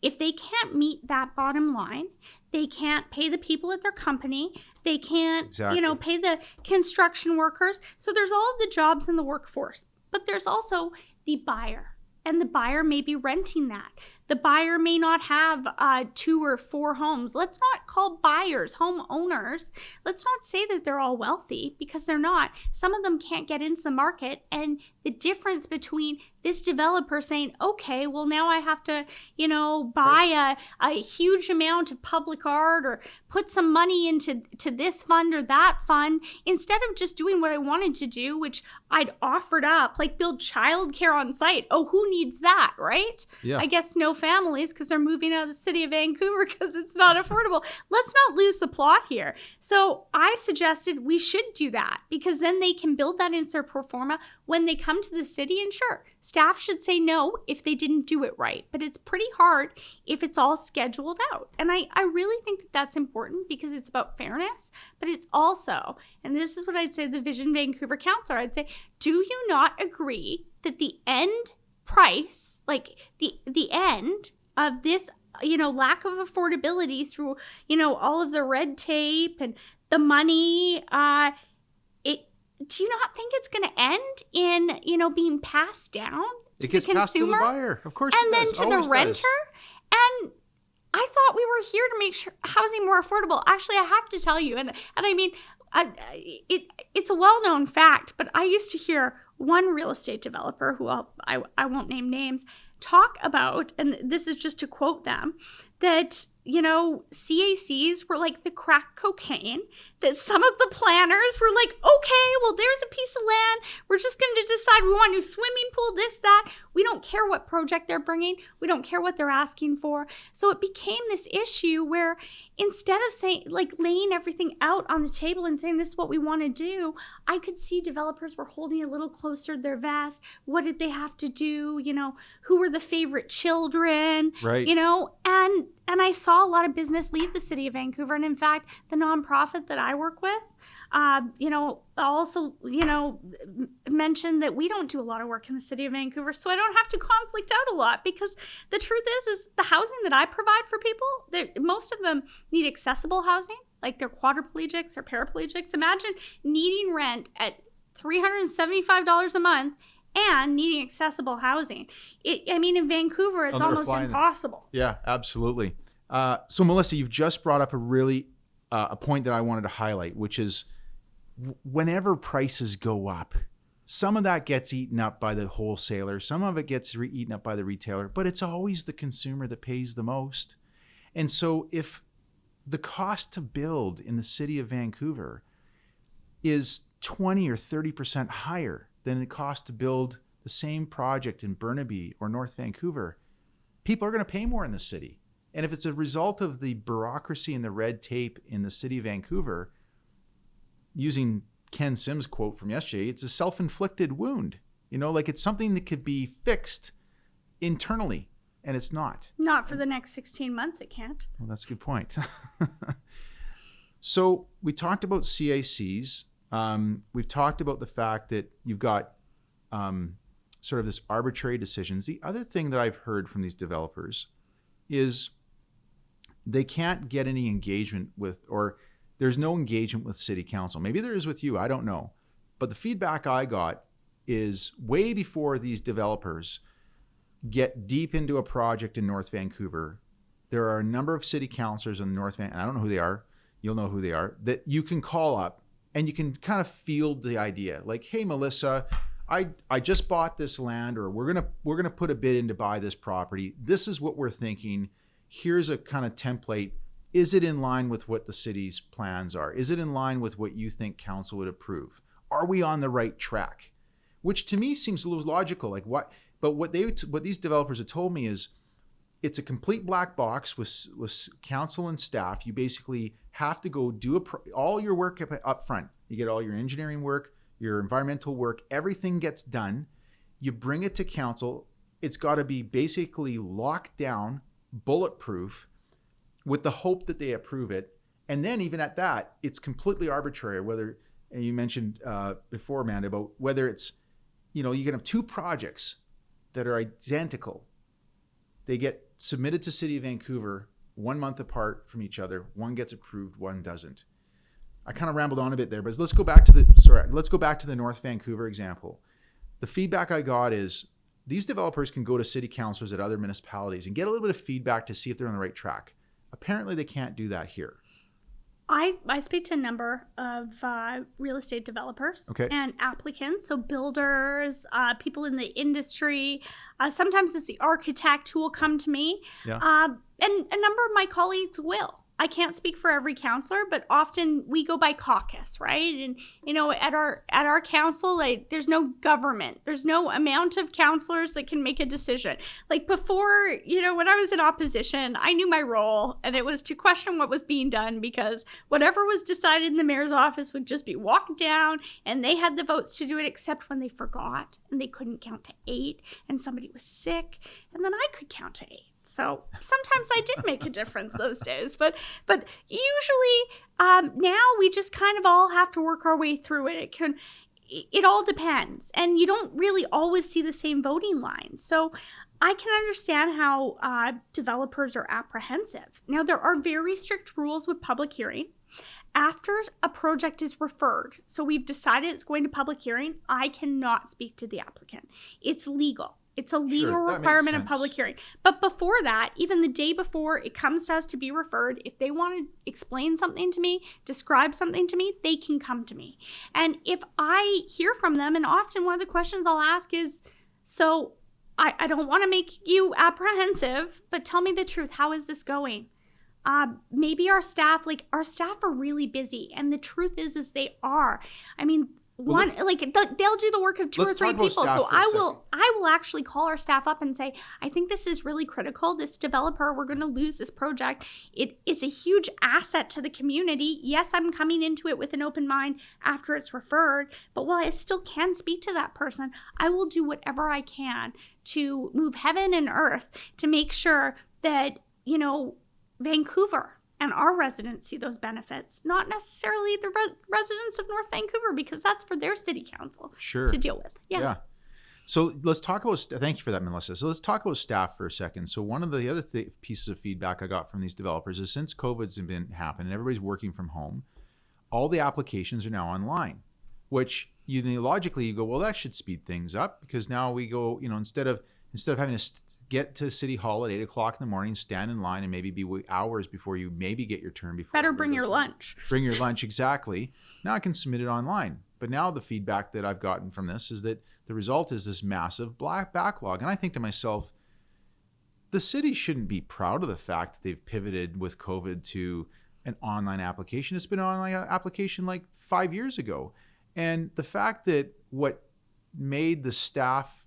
If they can't meet that bottom line, they can't pay the people at their company. They can't, pay the construction workers. So there's all of the jobs in the workforce, but there's also the buyer, and the buyer may be renting that. The buyer may not have 2 or 4 homes. Let's not call buyers homeowners. Let's not say that they're all wealthy, because they're not. Some of them can't get into the market, and the difference between this developer saying, okay, well, now I have to, buy a huge amount of public art or put some money into this fund or that fund, instead of just doing what I wanted to do, which I'd offered up, like build childcare on site. Oh, who needs that, right? Yeah. I guess no families, because they're moving out of the city of Vancouver because it's not affordable. Let's not lose the plot here. So I suggested we should do that, because then they can build that into their pro forma when they come to the city. And sure, staff should say no if they didn't do it right, but it's pretty hard if it's all scheduled out. And I really think that that's important, because it's about fairness, but it's also, and this is what I'd say to the Vision Vancouver councillor, I'd say, do you not agree that the end price, like the end of this lack of affordability through, all of the red tape and the money, do you not think it's going to end in, being passed down to It gets the passed to the consumer buyer. Of course and it then does. to the Always renter? does. And I thought we were here to make sure housing more affordable. Actually, I have to tell you, and I mean, it's a well-known fact, but I used to hear one real estate developer, who I won't name names, talk about, and this is just to quote them, that CACs were like the crack cocaine, that some of the planners were like, okay, well, there's a piece of land. We're just going to decide we want a new swimming pool, this, that. We don't care what project they're bringing. We don't care what they're asking for. So it became this issue where instead of saying, like, laying everything out on the table and saying this is what we want to do, I could see developers were holding a little closer to their vest. What did they have to do? Who were the favorite children? Right. And I saw a lot of business leave the city of Vancouver. And in fact, the nonprofit that I work with, also, mentioned that we don't do a lot of work in the city of Vancouver, so I don't have to conflict out a lot, because the truth is the housing that I provide for people, most of them need accessible housing, like they're quadriplegics or paraplegics. Imagine needing rent at $375 a month and needing accessible housing. In Vancouver, it's almost impossible. Yeah, absolutely. So Melissa, you've just brought up a really a point that I wanted to highlight, which is whenever prices go up, some of that gets eaten up by the wholesaler, some of it gets eaten up by the retailer, but it's always the consumer that pays the most. And so if the cost to build in the city of Vancouver is 20 or 30% higher than it costs to build the same project in Burnaby or North Vancouver, people are going to pay more in the city. And if it's a result of the bureaucracy and the red tape in the city of Vancouver, using Ken Sims' quote from yesterday, it's a self-inflicted wound. It's something that could be fixed internally, and it's not. Not for the next 16 months, it can't. Well, that's a good point. So we talked about CACs. We've talked about the fact that you've got sort of this arbitrary decisions. The other thing that I've heard from these developers is they can't get any engagement with, or there's no engagement with city council. Maybe there is with you, I don't know. But the feedback I got is way before these developers get deep into a project in North Vancouver, there are a number of city councillors in North Vancouver, I don't know who they are, you'll know who they are, that you can call up and you can kind of field the idea. Like, hey, Melissa, I just bought this land, or we're gonna put a bid in to buy this property. This is what we're thinking. Here's a kind of template. Is it in line with what the city's plans are? Is it in line with what you think council would approve? Are we on the right track? Which to me seems a little logical. Like what? But what these developers have told me is it's a complete black box with council and staff. You basically have to go do all your work up front. You get all your engineering work, your environmental work, everything gets done. You bring it to council. It's got to be basically locked down, bulletproof, with the hope that they approve it. And then even at that, it's completely arbitrary whether, and you mentioned before, Amanda, about whether it's, you can have two projects that are identical. They get submitted to City of Vancouver 1 month apart from each other. One gets approved, one doesn't. I kind of rambled on a bit there, but let's go back to the North Vancouver example. The feedback I got is these developers can go to city councilors at other municipalities and get a little bit of feedback to see if they're on the right track. Apparently they can't do that here. I speak to a number of real estate developers and applicants, so builders, people in the industry. Sometimes it's the architect who will come to me, and a number of my colleagues will. I can't speak for every counselor, but often we go by caucus, right? And at our council, like, there's no government. There's no amount of counselors that can make a decision. Like before, when I was in opposition, I knew my role, and it was to question what was being done, because whatever was decided in the mayor's office would just be walked down, and they had the votes to do it, except when they forgot and they couldn't count to 8 and somebody was sick, and then I could count to 8. So sometimes I did make a difference those days, but usually now we just kind of all have to work our way through it. it all depends. And you don't really always see the same voting lines. So I can understand how developers are apprehensive. Now, there are very strict rules with public hearing. After a project is referred, so we've decided it's going to public hearing, I cannot speak to the applicant. It's legal. It's a legal requirement of public hearing. But before that, even the day before it comes to us to be referred, if they want to explain something to me, describe something to me, they can come to me. And if I hear from them, and often one of the questions I'll ask is, so I don't want to make you apprehensive, but tell me the truth. How is this going? Maybe our staff are really busy, and the truth is they are. I mean, they'll do the work of two or three people. So I will actually call our staff up and say, I think this is really critical. This developer, we're going to lose this project. It's a huge asset to the community. Yes, I'm coming into it with an open mind after it's referred, but while I still can speak to that person, I will do whatever I can to move heaven and earth to make sure that, Vancouver and our residents see those benefits, not necessarily the residents of North Vancouver, because that's for their city council to deal with. Yeah. So let's talk about, thank you for that, Melissa. So let's talk about staff for a second. So one of the other pieces of feedback I got from these developers is since COVID's been happening and everybody's working from home, all the applications are now online, which logically you go, well, that should speed things up, because now we go, instead of having to get to City Hall at 8 o'clock in the morning, stand in line, and maybe be hours before you maybe get your turn. Better bring your lunch. Bring your lunch, exactly. Now I can submit it online. But now the feedback that I've gotten from this is that the result is this massive backlog. And I think to myself, the city shouldn't be proud of the fact that they've pivoted with COVID to an online application. It's been an online application like 5 years ago. And the fact that what made the staff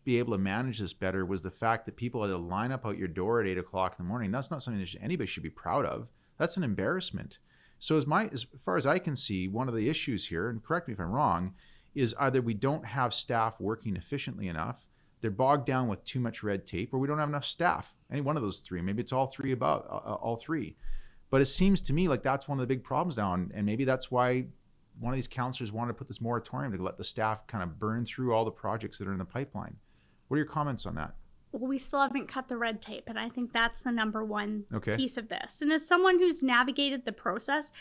be able to manage this better was the fact that people had to line up out your door at 8 o'clock in the morning. That's not something that anybody should be proud of. That's an embarrassment. So as far as I can see, one of the issues here, and correct me if I'm wrong, is either we don't have staff working efficiently enough, they're bogged down with too much red tape, or we don't have enough staff. Any one of those three. Maybe it's all three. But it seems to me like that's one of the big problems now, and maybe that's why one of these councillors wanted to put this moratorium to let the staff kind of burn through all the projects that are in the pipeline. What are your comments on that? Well, we still haven't cut the red tape, and I think that's the number one piece of this. And as someone who's navigated the process,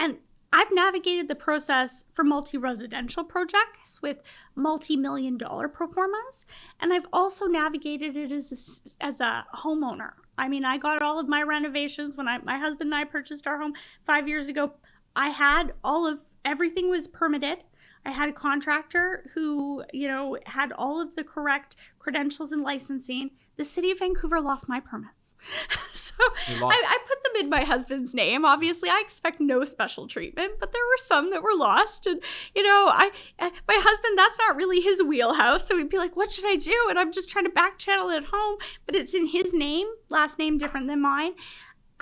and I've navigated the process for multi-residential projects with multi-million-dollar pro formas, and I've also navigated it as a homeowner. I mean, I got all of my renovations when my husband and I purchased our home 5 years ago. I had everything was permitted. I had a contractor who, had all of the correct credentials and licensing. The city of Vancouver lost my permits. So I put them in my husband's name. Obviously, I expect no special treatment, but there were some that were lost. And, my husband, that's not really his wheelhouse. So he'd be like, what should I do? And I'm just trying to back channel it home, but it's in his name, last name different than mine.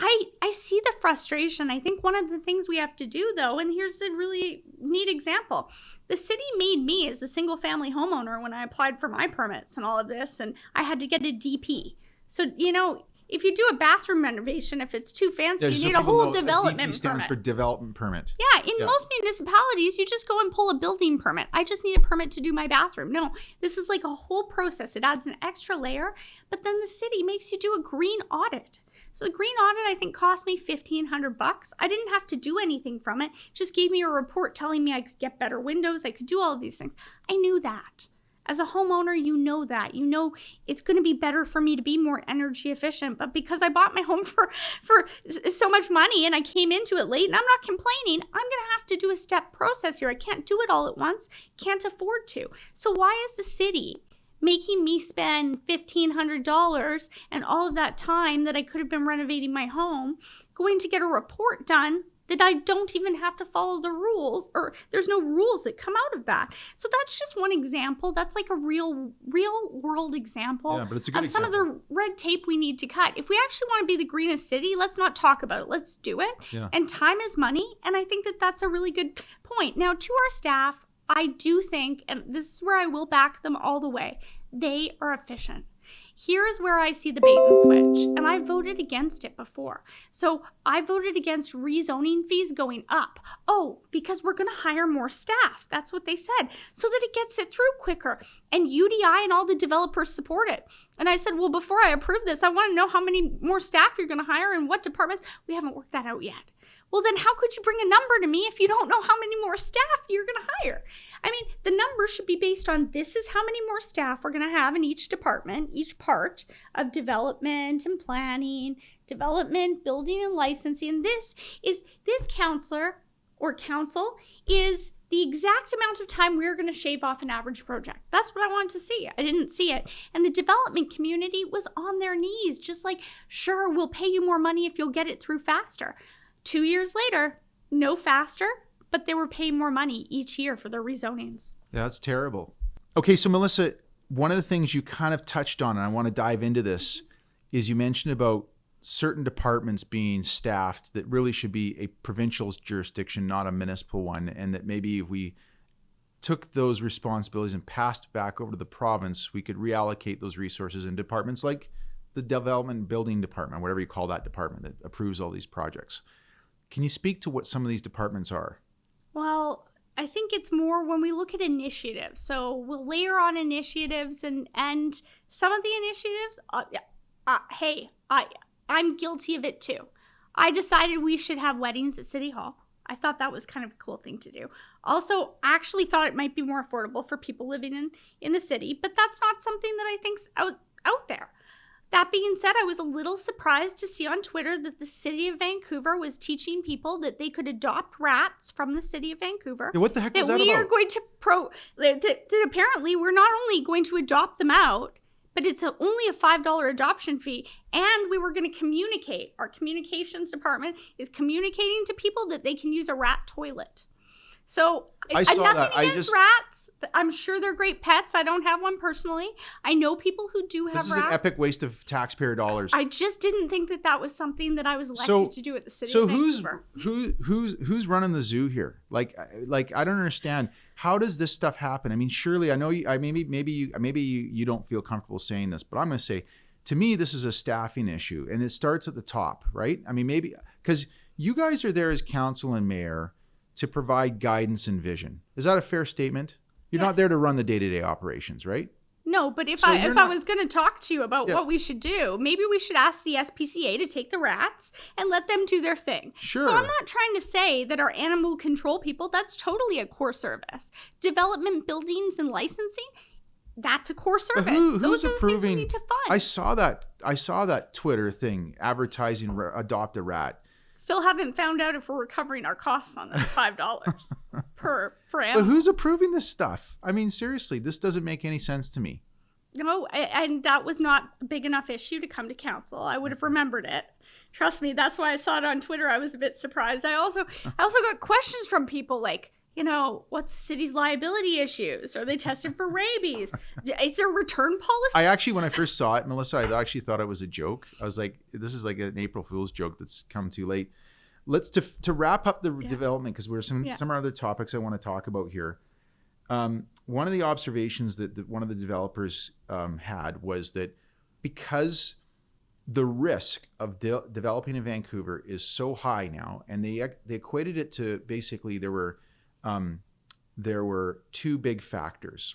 I see the frustration. I think one of the things we have to do, though, and here's a really neat example. The city made me as a single family homeowner when I applied for my permits and all of this, and I had to get a DP. So, if you do a bathroom renovation, if it's too fancy, you need a whole development permit. DP stands for development permit. Yeah, in most municipalities, you just go and pull a building permit. I just need a permit to do my bathroom. No, this is like a whole process. It adds an extra layer, but then the city makes you do a green audit. So the green audit, I think, cost me $1,500. I didn't have to do anything from it. It just gave me a report telling me I could get better windows. I could do all of these things. I knew that. As a homeowner, you know that. You know it's going to be better for me to be more energy efficient. But because I bought my home for so much money and I came into it late, and I'm not complaining, I'm going to have to do a step process here. I can't do it all at once. Can't afford to. So why is the city making me spend $1,500 and all of that time that I could have been renovating my home, going to get a report done that I don't even have to follow the rules, or there's no rules that come out of that? So that's just one example. That's like a real world example of some of the red tape we need to cut. If we actually want to be the greenest city, let's not talk about it. Let's do it. Yeah. And time is money. And I think that that's a really good point. Now, to our staff, I do think, and this is where I will back them all the way, they are efficient. Here's where I see the bait and switch, and I voted against it before. So I voted against rezoning fees going up. Oh, because we're going to hire more staff. That's what they said, so that it gets it through quicker. And UDI and all the developers support it. And I said, well, before I approve this, I want to know how many more staff you're going to hire and what departments. We haven't worked that out yet. Well, then how could you bring a number to me if you don't know how many more staff you're going to hire? I mean, the number should be based on this is how many more staff we're going to have in each department, each part of development and planning, development, building and licensing. This counselor or council is the exact amount of time we're going to shave off an average project. That's what I wanted to see. I didn't see it. And the development community was on their knees, just like, sure, we'll pay you more money if you'll get it through faster. 2 years later, no faster, but they were paying more money each year for their rezonings. Yeah, that's terrible. Okay, so Melissa, one of the things you kind of touched on, and I want to dive into this, is you mentioned about certain departments being staffed that really should be a provincial jurisdiction, not a municipal one, and that maybe if we took those responsibilities and passed back over to the province, we could reallocate those resources in departments like the development building department, whatever you call that department that approves all these projects. Can you speak to what some of these departments are? Well, I think it's more when we look at initiatives. So we'll layer on initiatives and some of the initiatives, I'm guilty of it too. I decided we should have weddings at City Hall. I thought that was kind of a cool thing to do. Also, actually thought it might be more affordable for people living in the city, but that's not something that I think's out there. That being said, I was a little surprised to see on Twitter that the city of Vancouver was teaching people that they could adopt rats from the city of Vancouver. Yeah, what the heck was that about? That we are going to that apparently we're not only going to adopt them out, but it's only a $5 adoption fee, and we were going to communicate. Our communications department is communicating to people that they can use a rat toilet. So I saw nothing that. against rats. I'm sure they're great pets. I don't have one personally. I know people who do have rats. This is an epic waste of taxpayer dollars. I just didn't think that was something that I was elected to do at the city of Vancouver. So who's running the zoo here? Like I don't understand. How does this stuff happen? I mean, surely I know maybe you don't feel comfortable saying this, but I'm going to say, to me, this is a staffing issue, and it starts at the top, right? I mean, maybe because you guys are there as council and mayor to provide guidance and vision. Is that a fair statement? You're not there to run the day-to-day operations, right? No, but if I was going to talk to you about what we should do, maybe we should ask the SPCA to take the rats and let them do their thing. Sure. So I'm not trying to say that our animal control people, that's totally a core service. Development, buildings, and licensing, that's a core service. Who's approving? The things we need to fund. I saw that Twitter thing advertising adopt a rat. Still haven't found out if we're recovering our costs on that $5 per animal. But who's approving this stuff? I mean, seriously, this doesn't make any sense to me. No, and that was not a big enough issue to come to council. I would have remembered it. Trust me, that's why I saw it on Twitter. I was a bit surprised. I also got questions from people like, what's the city's liability issues? Are they tested for rabies? Is there a return policy? When I first saw it, Melissa, I actually thought it was a joke. I was like, this is like an April Fool's joke that's come too late. Let's to wrap up the development, because there's some other topics I want to talk about here. One of the observations that one of the developers had was that because the risk of developing in Vancouver is so high now, and they equated it to basically there were two big factors.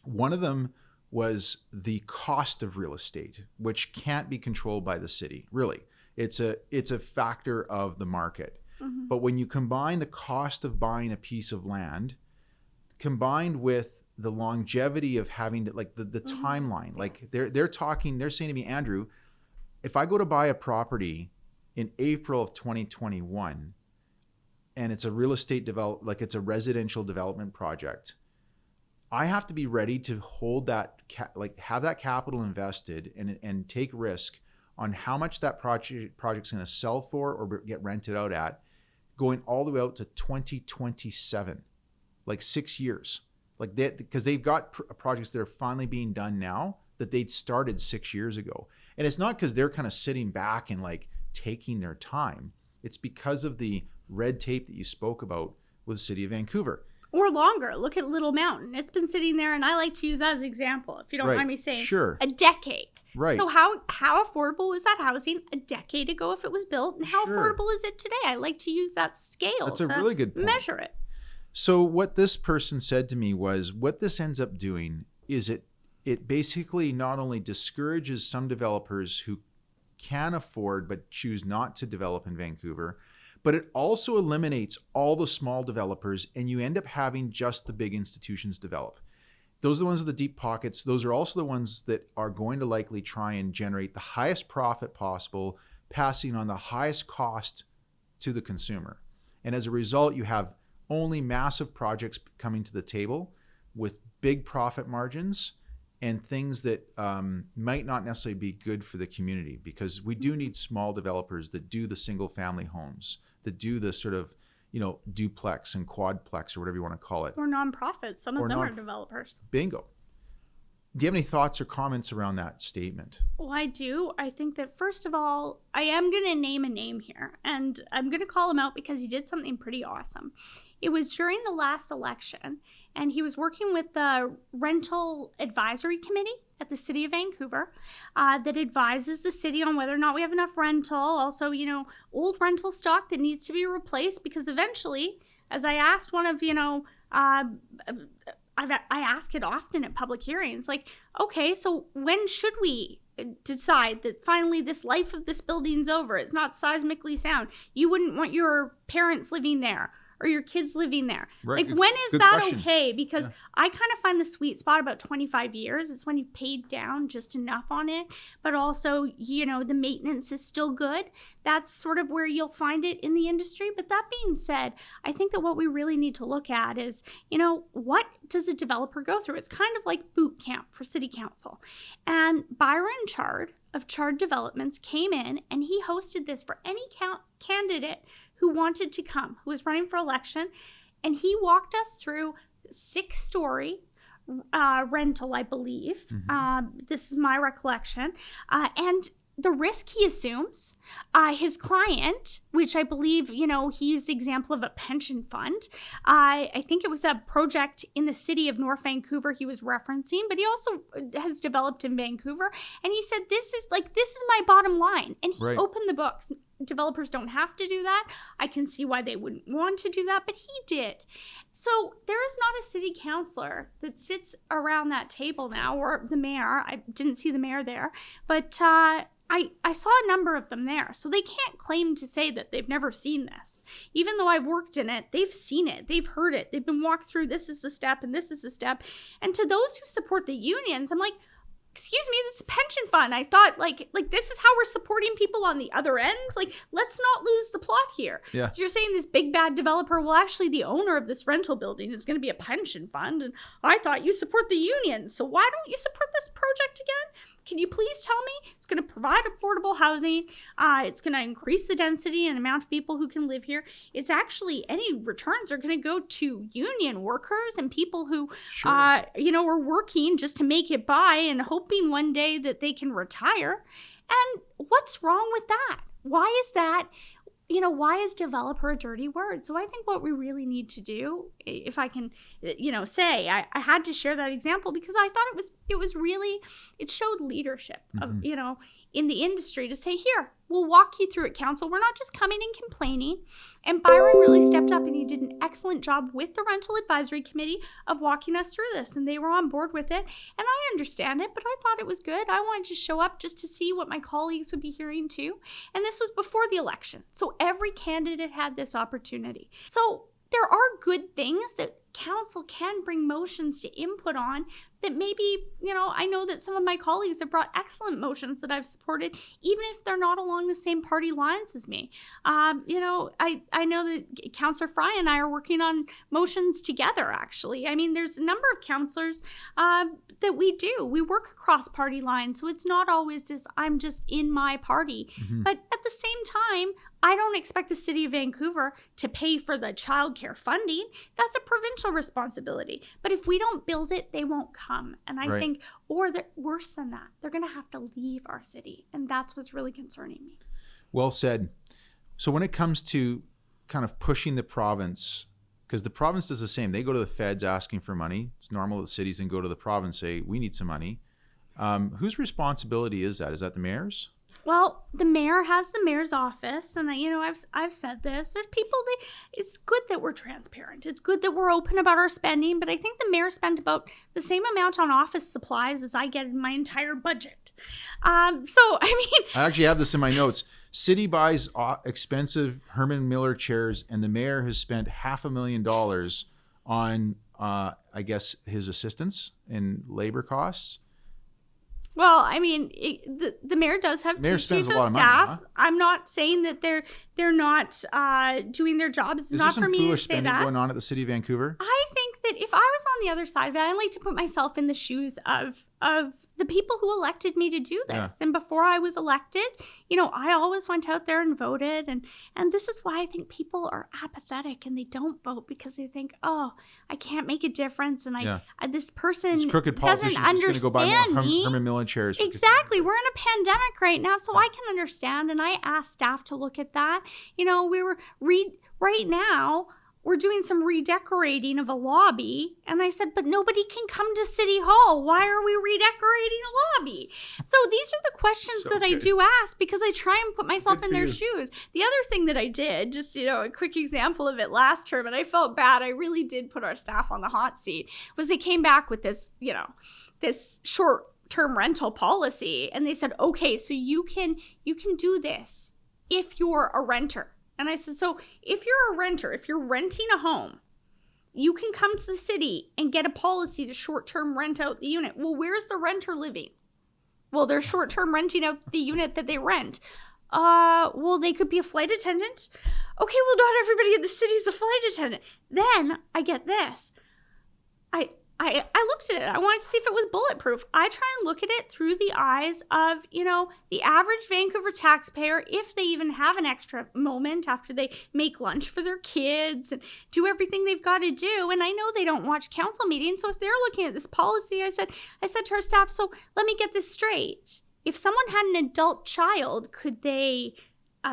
One of them was the cost of real estate, which can't be controlled by the city. Really, it's a factor of the market. Mm-hmm. But when you combine the cost of buying a piece of land, combined with the longevity of having to, like the mm-hmm. timeline, like they're saying to me, Andrew, if I go to buy a property in April of 2021, and it's a real estate it's a residential development project, I have to be ready to hold that, have that capital invested and take risk on how much that project's going to sell for or get rented out at, going all the way out to 2027, like 6 years. Like that, because they've got projects that are finally being done now that they'd started 6 years ago. And it's not because they're kind of sitting back and like taking their time. It's because of the red tape that you spoke about with the city of Vancouver. Or longer. Look at Little Mountain. It's been sitting there, and I like to use that as an example, if you don't mind me saying. Sure. A decade. Right. So how affordable was that housing a decade ago if it was built, and how affordable is it today? I like to use that scale. That's a really good point. Measure it. So what this person said to me was, what this ends up doing is it basically not only discourages some developers who can afford but choose not to develop in Vancouver, but it also eliminates all the small developers, and you end up having just the big institutions develop. Those are the ones with the deep pockets. Those are also the ones that are going to likely try and generate the highest profit possible, passing on the highest cost to the consumer. And as a result, you have only massive projects coming to the table with big profit margins and things that might not necessarily be good for the community, because we do need small developers that do the single family homes, that do the sort of, duplex and quadplex or whatever you want to call it. Or nonprofits. Some of them are developers. Bingo. Do you have any thoughts or comments around that statement? Well, I do. I think that, first of all, I am going to name a name here, and I'm going to call him out because he did something pretty awesome. It was during the last election, and he was working with the Rental Advisory Committee at the City of Vancouver that advises the city on whether or not we have enough rental. Also, old rental stock that needs to be replaced, because eventually, as I asked one of, I ask it often at public hearings, like, okay, so when should we decide that finally this life of this building's over? It's not seismically sound. You wouldn't want your parents living there or your kids living there. Right. Like, when is that question. okay? Because I kind of find the sweet spot about 25 years. It's when you've paid down just enough on it, but also, the maintenance is still good. That's sort of where you'll find it in the industry. But that being said, I think that what we really need to look at is, what does a developer go through? It's kind of like boot camp for city council. And Byron Chard of Chard Developments came in, and he hosted this for any candidate who wanted to come, who was running for election. And he walked us through 6-story rental, I believe. Mm-hmm. This is my recollection. And the risk he assumes, his client, which I believe, he used the example of a pension fund. I think it was a project in the city of North Vancouver he was referencing, but he also has developed in Vancouver. And he said, this is my bottom line. And he opened the books. Developers don't have to do that. I can see why they wouldn't want to do that, but he did. So there is not a city councillor that sits around that table now, or the mayor. I didn't see the mayor there, but I saw a number of them there. So they can't claim to say that they've never seen this. Even though I've worked in it, they've seen it. They've heard it. They've been walked through, this is the step and this is the step. And to those who support the unions, I'm like, excuse me, this is a pension fund. I thought like this is how we're supporting people on the other end. Like, let's not lose the plot here. Yeah. So you're saying this big bad developer, well, actually the owner of this rental building is going to be a pension fund. And I thought you support the unions. So why don't you support this project again? Can you please tell me it's going to provide affordable housing? It's going to increase the density and amount of people who can live here. It's actually, any returns are going to go to union workers and people who, are working just to make it by and hoping one day that they can retire. And what's wrong with that? Why is that? Why is developer a dirty word? So I think what we really need to do, if I can, say, I had to share that example because I thought it showed leadership of, in the industry to say, here, we'll walk you through it, council. We're not just coming and complaining. And Byron really stepped up, and he did an excellent job with the Rental Advisory Committee of walking us through this. And they were on board with it. And I understand it, but I thought it was good. I wanted to show up just to see what my colleagues would be hearing too. And this was before the election. So every candidate had this opportunity. So there are good things that council can bring motions to input on that maybe, I know that some of my colleagues have brought excellent motions that I've supported, even if they're not along the same party lines as me. I know that Councillor Fry and I are working on motions together, actually. I mean, there's a number of councillors that we do. We work across party lines, so it's not always this, I'm just in my party. Mm-hmm. But at the same time, I don't expect the City of Vancouver to pay for the childcare funding. That's a provincial responsibility. But if we don't build it, they won't come. And I think, or worse than that, they're going to have to leave our city. And that's what's really concerning me. Well said. So when it comes to kind of pushing the province Because the province does the same. They go to the feds asking for money. It's normal that cities then go to the province, say, we need some money. Whose responsibility is that? Is that the mayor's? Well, the mayor has the mayor's office, and I've said this. There's people it's good that we're transparent. It's good that we're open about our spending, but I think the mayor spent about the same amount on office supplies as I get in my entire budget. I actually have this in my notes. City buys expensive Herman Miller chairs, and the mayor has spent $500,000 on, I guess, his assistants in labor costs. Well, the mayor does have two chief of staff. Huh? I'm not saying that they're not doing their jobs. It's not for me to say that. Is there some foolish spending going on at the city of Vancouver? I think that if I was on the other side of it, I like to put myself in the shoes of the people who elected me to do this. Yeah. And before I was elected, I always went out there and voted. And this is why I think people are apathetic and they don't vote, because they think, oh, I can't make a difference. And this person doesn't understand go buy more Herman Miller chairs. Exactly. We're in a pandemic right now, so I can understand. And I asked staff to look at that. Right now, we're doing some redecorating of a lobby. And I said, but nobody can come to City Hall. Why are we redecorating a lobby? So these are the questions that I do ask, because I try and put myself in their shoes. The other thing that I did, just, a quick example of it last term, and I felt bad. I really did put our staff on the hot seat, was they came back with this, this short-term rental policy. And they said, okay, so you can do this if you're a renter. And I said, so if you're a renter, if you're renting a home, you can come to the city and get a policy to short-term rent out the unit. Well, where's the renter living? Well, they're short-term renting out the unit that they rent. Well, they could be a flight attendant. Okay, well, not everybody in the city is a flight attendant. Then I get this. I looked at it. I wanted to see if it was bulletproof. I try and look at it through the eyes of, the average Vancouver taxpayer, if they even have an extra moment after they make lunch for their kids and do everything they've got to do. And I know they don't watch council meetings. So if they're looking at this policy, I said to our staff, so let me get this straight. If someone had an adult child, could they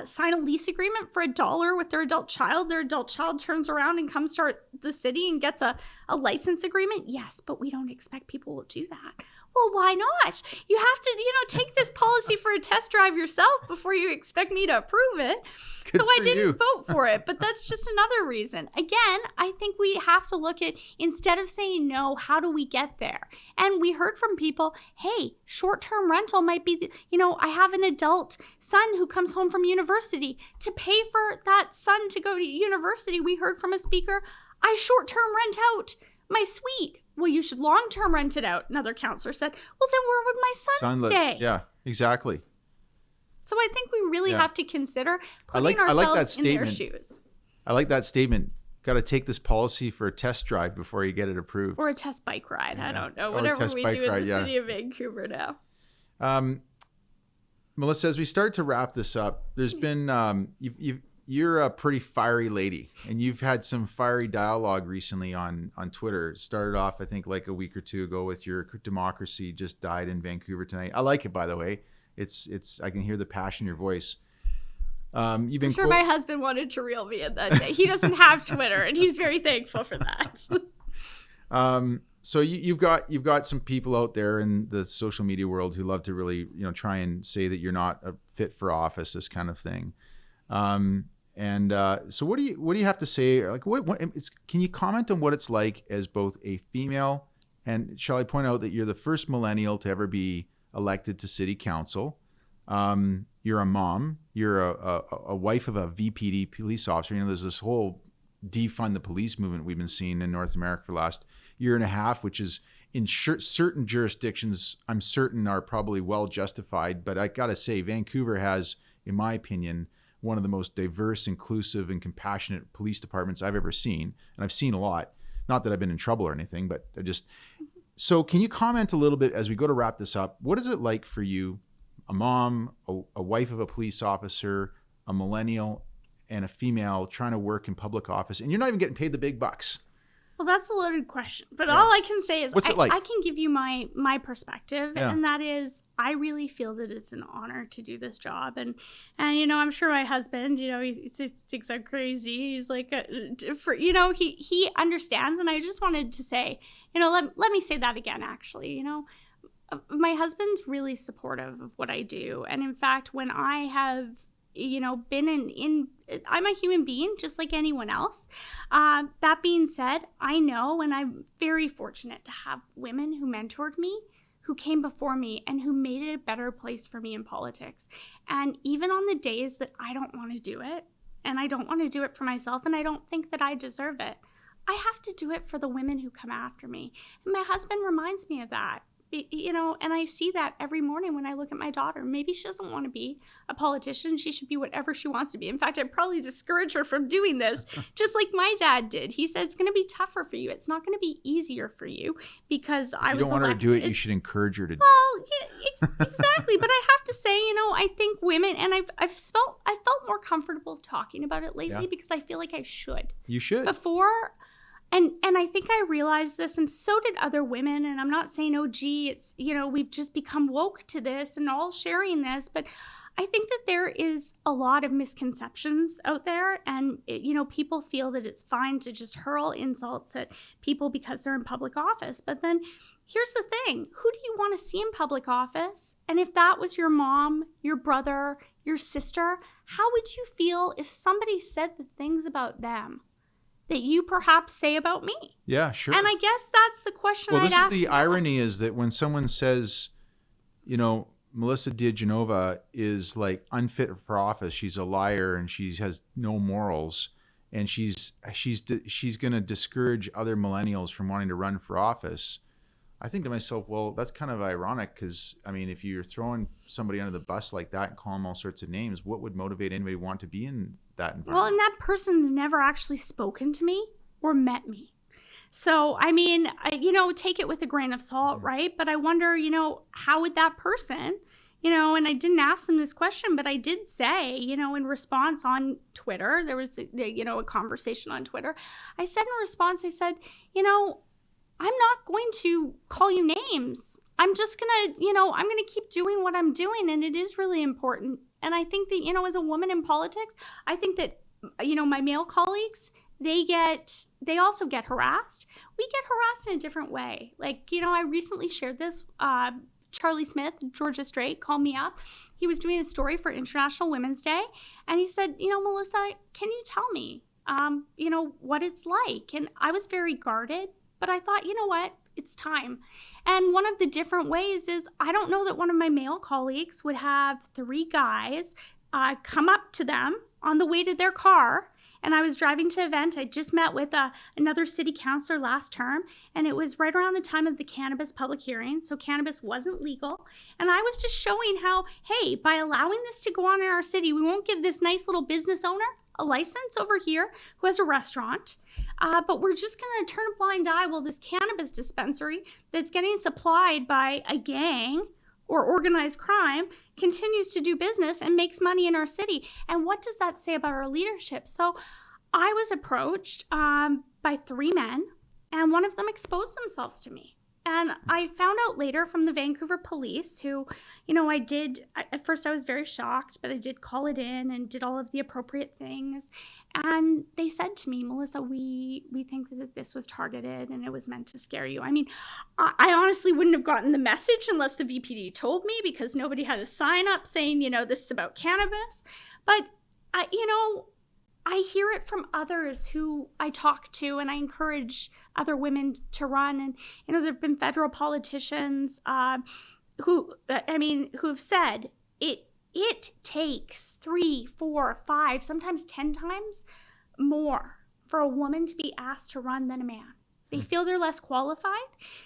sign a lease agreement for $1 with their adult child? Their adult child turns around and comes to the city and gets a license agreement? Yes, but we don't expect people will do that. Well, why not? You have to, take this policy for a test drive yourself before you expect me to approve it. Good, so I didn't vote for it, but that's just another reason. Again, I think we have to look at, instead of saying no, how do we get there? And we heard from people, hey, short-term rental might be, I have an adult son who comes home from university. To pay for that son to go to university, we heard from a speaker, I short-term rent out my suite. Well, you should long-term rent it out. Another counselor said, well, then where would my son stay? Yeah, exactly. So I think we really have to consider putting ourselves in their shoes. I like that statement. Got to take this policy for a test drive before you get it approved. Or a test bike ride. Yeah. I don't know. Whatever we do in the city of Vancouver now. Melissa, as we start to wrap this up, there's been you're a pretty fiery lady, and you've had some fiery dialogue recently on Twitter. It started off, I think, like a week or two ago with your democracy just died in Vancouver tonight. I like it, by the way. It's I can hear the passion in your voice. I'm sure my husband wanted to reel me in that day. He doesn't have Twitter, and he's very thankful for that. So you've got some people out there in the social media world who love to really try and say that you're not fit for office, this kind of thing. So what do you have to say? Like, can you comment on what it's like as both a female, and shall I point out that you're the first millennial to ever be elected to city council? You're a mom. You're a wife of a VPD police officer. There's this whole defund the police movement we've been seeing in North America for the last year and a half, which is in certain jurisdictions, I'm certain are probably well justified. But I got to say, Vancouver has, in my opinion, one of the most diverse, inclusive, and compassionate police departments I've ever seen. And I've seen a lot. Not that I've been in trouble or anything, but So can you comment a little bit as we go to wrap this up? What is it like for you, a mom, a wife of a police officer, a millennial, and a female trying to work in public office, and you're not even getting paid the big bucks? Well, that's a loaded question, but all I can say is What's it like? I can give you my perspective, Yeah. and that is I really feel that it's an honor to do this job, and you know, I'm sure my husband, you know, he thinks I'm crazy. He's like, you know, he understands, and I just wanted to say, you know, let me say that again. Actually, you know, my husband's really supportive of what I do, and in fact, when I have, you know, been in I'm a human being just like anyone else. That being said, I know, and I'm very fortunate to have women who mentored me, who came before me, and who made it a better place for me in politics. And even on the days that I don't want to do it, and I don't want to do it for myself, and I don't think that I deserve it, I have to do it for the women who come after me. And my husband reminds me of that. You know, and I see that every morning when I look at my daughter. Maybe she doesn't want to be a politician. She should be whatever she wants to be. In fact, I'd probably discourage her from doing this, just like my dad did. He said, it's going to be tougher for you. It's not going to be easier for you because I was elected. You don't want her to do it. You should encourage her to do it. Well, yeah, exactly. But I have to say, you know, I think women, and I felt more comfortable talking about it lately because I feel like I should. You should. Before... And I think I realized this, and so did other women. And I'm not saying, oh, gee, it's, you know, we've just become woke to this and all sharing this. But I think that there is a lot of misconceptions out there. And, you know, people feel that it's fine to just hurl insults at people because they're in public office. But then here's the thing. Who do you want to see in public office? And if that was your mom, your brother, your sister, how would you feel if somebody said the things about them that you perhaps say about me? Yeah, sure. And I guess that's the question I'd ask. Well, this is the irony, is that when someone says, you know, Melissa De Genova is like unfit for office, she's a liar and she has no morals, and she's going to discourage other millennials from wanting to run for office. I think to myself, well, that's kind of ironic, because, I mean, if you're throwing somebody under the bus like that and calling them all sorts of names, what would motivate anybody to want to be in that environment? Well, and that person's never actually spoken to me or met me. So, I mean, you know, take it with a grain of salt, right? But I wonder, you know, how would that person, you know, and I didn't ask them this question, but I did say, you know, in response on Twitter, there was, you know, a conversation on Twitter. I said in response, I said, you know, I'm not going to call you names. I'm just going to, you know, I'm going to keep doing what I'm doing. And it is really important. And I think that, you know, as a woman in politics, I think that, you know, my male colleagues, they also get harassed. We get harassed in a different way. Like, you know, I recently shared this. Charlie Smith, Georgia Strait, called me up. He was doing a story for International Women's Day. And he said, you know, Melissa, can you tell me, you know, what it's like? And I was very guarded. But I thought, you know what, it's time. And one of the different ways is, I don't know that one of my male colleagues would have 3 guys come up to them on the way to their car. And I was driving to an event. I just met with another city councillor last term, and it was right around the time of the cannabis public hearing. So cannabis wasn't legal. And I was just showing how, hey, by allowing this to go on in our city, we won't give this nice little business owner a license over here who has a restaurant, but we're just going to turn a blind eye while this cannabis dispensary that's getting supplied by a gang or organized crime continues to do business and makes money in our city. And what does that say about our leadership? So I was approached by 3 men, and one of them exposed themselves to me. And I found out later from the Vancouver police, who, you know, at first I was very shocked, but I did call it in and did all of the appropriate things. And they said to me, Melissa, we think that this was targeted and it was meant to scare you. I mean, I honestly wouldn't have gotten the message unless the VPD told me, because nobody had a sign up saying, you know, this is about cannabis. But, you know, I hear it from others who I talk to, and I encourage other women to run. And, you know, there have been federal politicians who've said it takes 3, 4, 5, sometimes 10 times more for a woman to be asked to run than a man. They feel they're less qualified.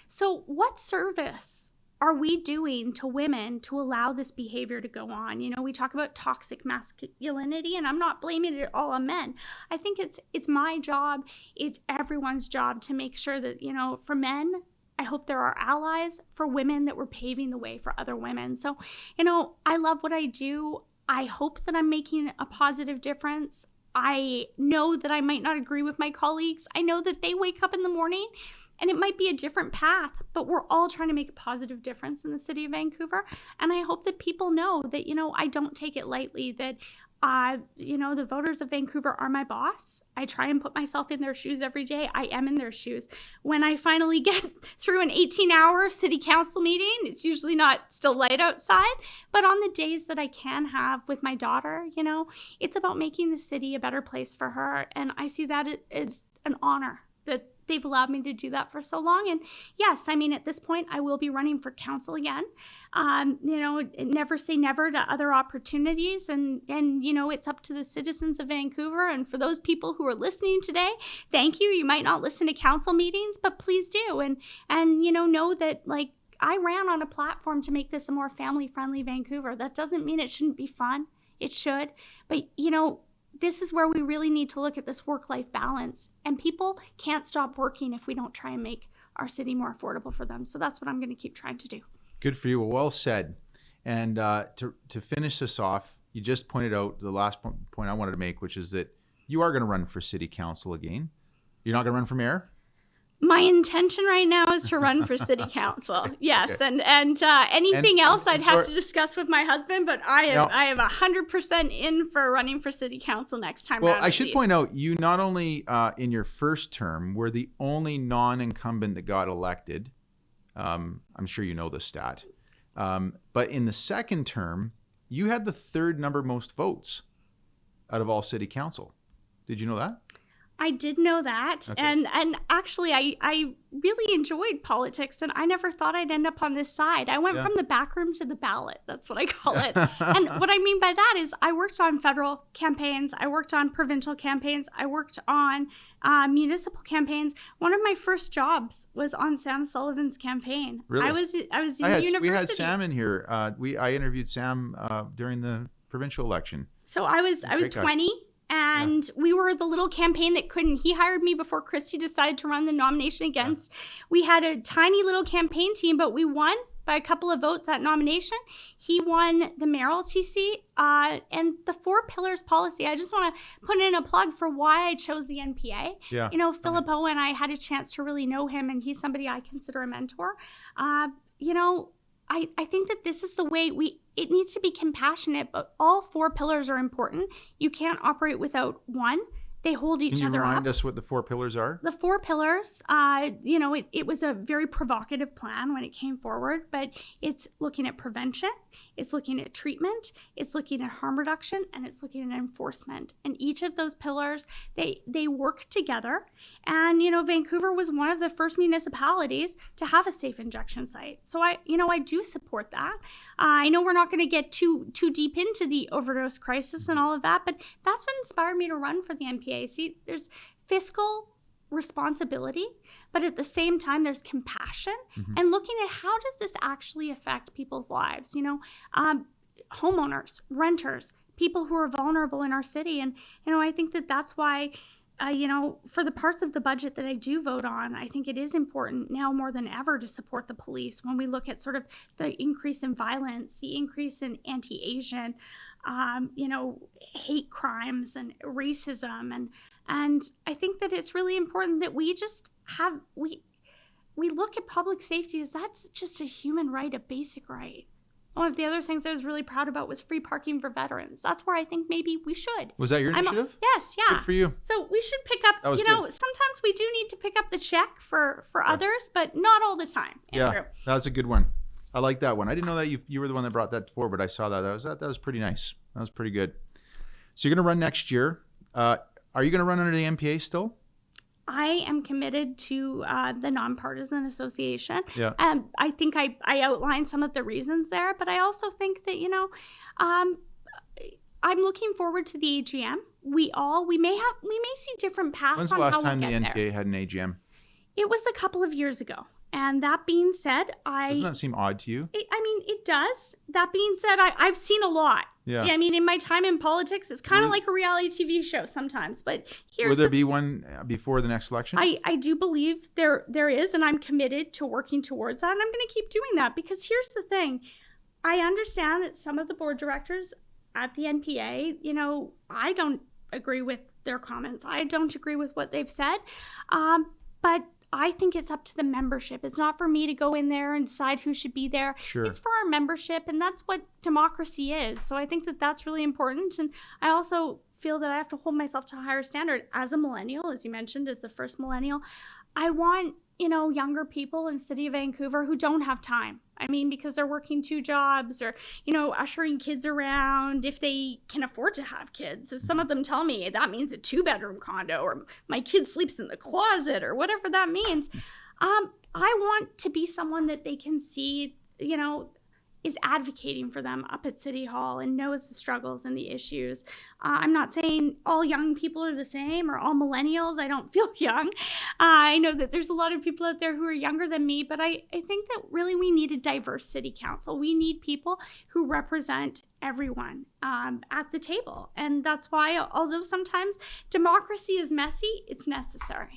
So what service are we doing to women to allow this behavior to go on? You know, we talk about toxic masculinity, and I'm not blaming it all on men. I think it's my job, it's everyone's job to make sure that, you know, for men, I hope there are allies. For women, that we're paving the way for other women. So, you know, I love what I do. I hope that I'm making a positive difference. I know that I might not agree with my colleagues. I know that they wake up in the morning and it might be a different path, but we're all trying to make a positive difference in the city of Vancouver. And I hope that people know that, I don't take it lightly, that, the voters of Vancouver are my boss. I try and put myself in their shoes every day. I am in their shoes. When I finally get through an 18-hour city council meeting, it's usually not still light outside, but on the days that I can have with my daughter, it's about making the city a better place for her. And I see that as an honor that they've allowed me to do that for so long. And yes, at this point, I will be running for council again. Never say never to other opportunities. And it's up to the citizens of Vancouver. And for those people who are listening today, thank you. You might not listen to council meetings, but please do. And know that, I ran on a platform to make this a more family-friendly Vancouver. That doesn't mean it shouldn't be fun. It should. But, this is where we really need to look at this work-life balance. And people can't stop working if we don't try and make our city more affordable for them. So that's what I'm going to keep trying to do. Good for you. Well said. And to finish this off, you just pointed out the last point I wanted to make, which is that you are going to run for city council again. You're not going to run for mayor? My intention right now is to run for city council. Yes, okay. and anything else I'd have to discuss with my husband, but I am 100% in for running for city council next time. Well, I should point out, you not only in your first term were the only non-incumbent that got elected. I'm sure you know the stat. But in the second term, you had the third number most votes out of all city council. Did you know that? I did know that. Okay. And actually, I really enjoyed politics, and I never thought I'd end up on this side. I went from the back room to the ballot. That's what I call it. And what I mean by that is I worked on federal campaigns. I worked on provincial campaigns. I worked on municipal campaigns. One of my first jobs was on Sam Sullivan's campaign. Really? I was in university. We had Sam in here. I interviewed Sam during the provincial election. So I was 20. And we were the little campaign that couldn't. He hired me before Christy decided to run the nomination against. Yeah. We had a tiny little campaign team, but we won by a couple of votes that nomination. He won the mayoralty seat and the 4 pillars policy. I just want to put in a plug for why I chose the NPA. Yeah. Philip Owen, I had a chance to really know him, and he's somebody I consider a mentor. I think that this is the way it needs to be compassionate, but all 4 pillars are important. You can't operate without one. They hold each other up. Can you remind us what the 4 pillars are? The 4 pillars, it was a very provocative plan when it came forward, but it's looking at prevention, it's looking at treatment, it's looking at harm reduction, and it's looking at enforcement. And each of those pillars, they work together. And, Vancouver was one of the first municipalities to have a safe injection site. So I do support that. I know we're not going to get too deep into the overdose crisis and all of that, but that's what inspired me to run for the NPA. See, there's fiscal responsibility, but at the same time, there's compassion and looking at how does this actually affect people's lives? Homeowners, renters, people who are vulnerable in our city. And, I think that that's why, for the parts of the budget that I do vote on, I think it is important now more than ever to support the police when we look at sort of the increase in violence, the increase in anti-Asian, hate crimes and racism. And I think that it's really important that we just we look at public safety as that's just a human right, a basic right. One of the other things I was really proud about was free parking for veterans. That's where I think maybe we should. Was that your initiative? Yes, yeah. Good for you. So we should pick up, sometimes we do need to pick up the check for others, but not all the time, Andrew. Yeah, that's a good one. I like that one. I didn't know that you were the one that brought that forward, but I saw that. That was pretty nice. That was pretty good. So you're going to run next year. Are you going to run under the NPA still? I am committed to the Nonpartisan Association. Yeah. I think I outlined some of the reasons there, but I also think that, I'm looking forward to the AGM. We may see different paths. When's the last time the NPA had an AGM? It was a couple of years ago. And that being said, doesn't that seem odd to you? It does. That being said, I've seen a lot. Yeah. In my time in politics, it's kind of like a reality TV show sometimes. But will there be one before the next election? I do believe there is, and I'm committed to working towards that. And I'm going to keep doing that because here's the thing. I understand that some of the board directors at the NPA, agree with their comments. I don't agree with what they've said. But I think it's up to the membership. It's not for me to go in there and decide who should be there. Sure. It's for our membership, and that's what democracy is. So I think that that's really important. And I also feel that I have to hold myself to a higher standard as a millennial. As you mentioned, it's the first millennial. I want, younger people in the city of Vancouver who don't have time. I mean, because they're working 2 jobs or, ushering kids around if they can afford to have kids. As some of them tell me, that means a 2-bedroom condo or my kid sleeps in the closet or whatever that means. I want to be someone that they can see, is advocating for them up at City Hall and knows the struggles and the issues. I'm not saying all young people are the same or all millennials. I don't feel young. I know that there's a lot of people out there who are younger than me, but I think that really we need a diverse city council. We need people who represent everyone at the table. And that's why, although sometimes democracy is messy, it's necessary.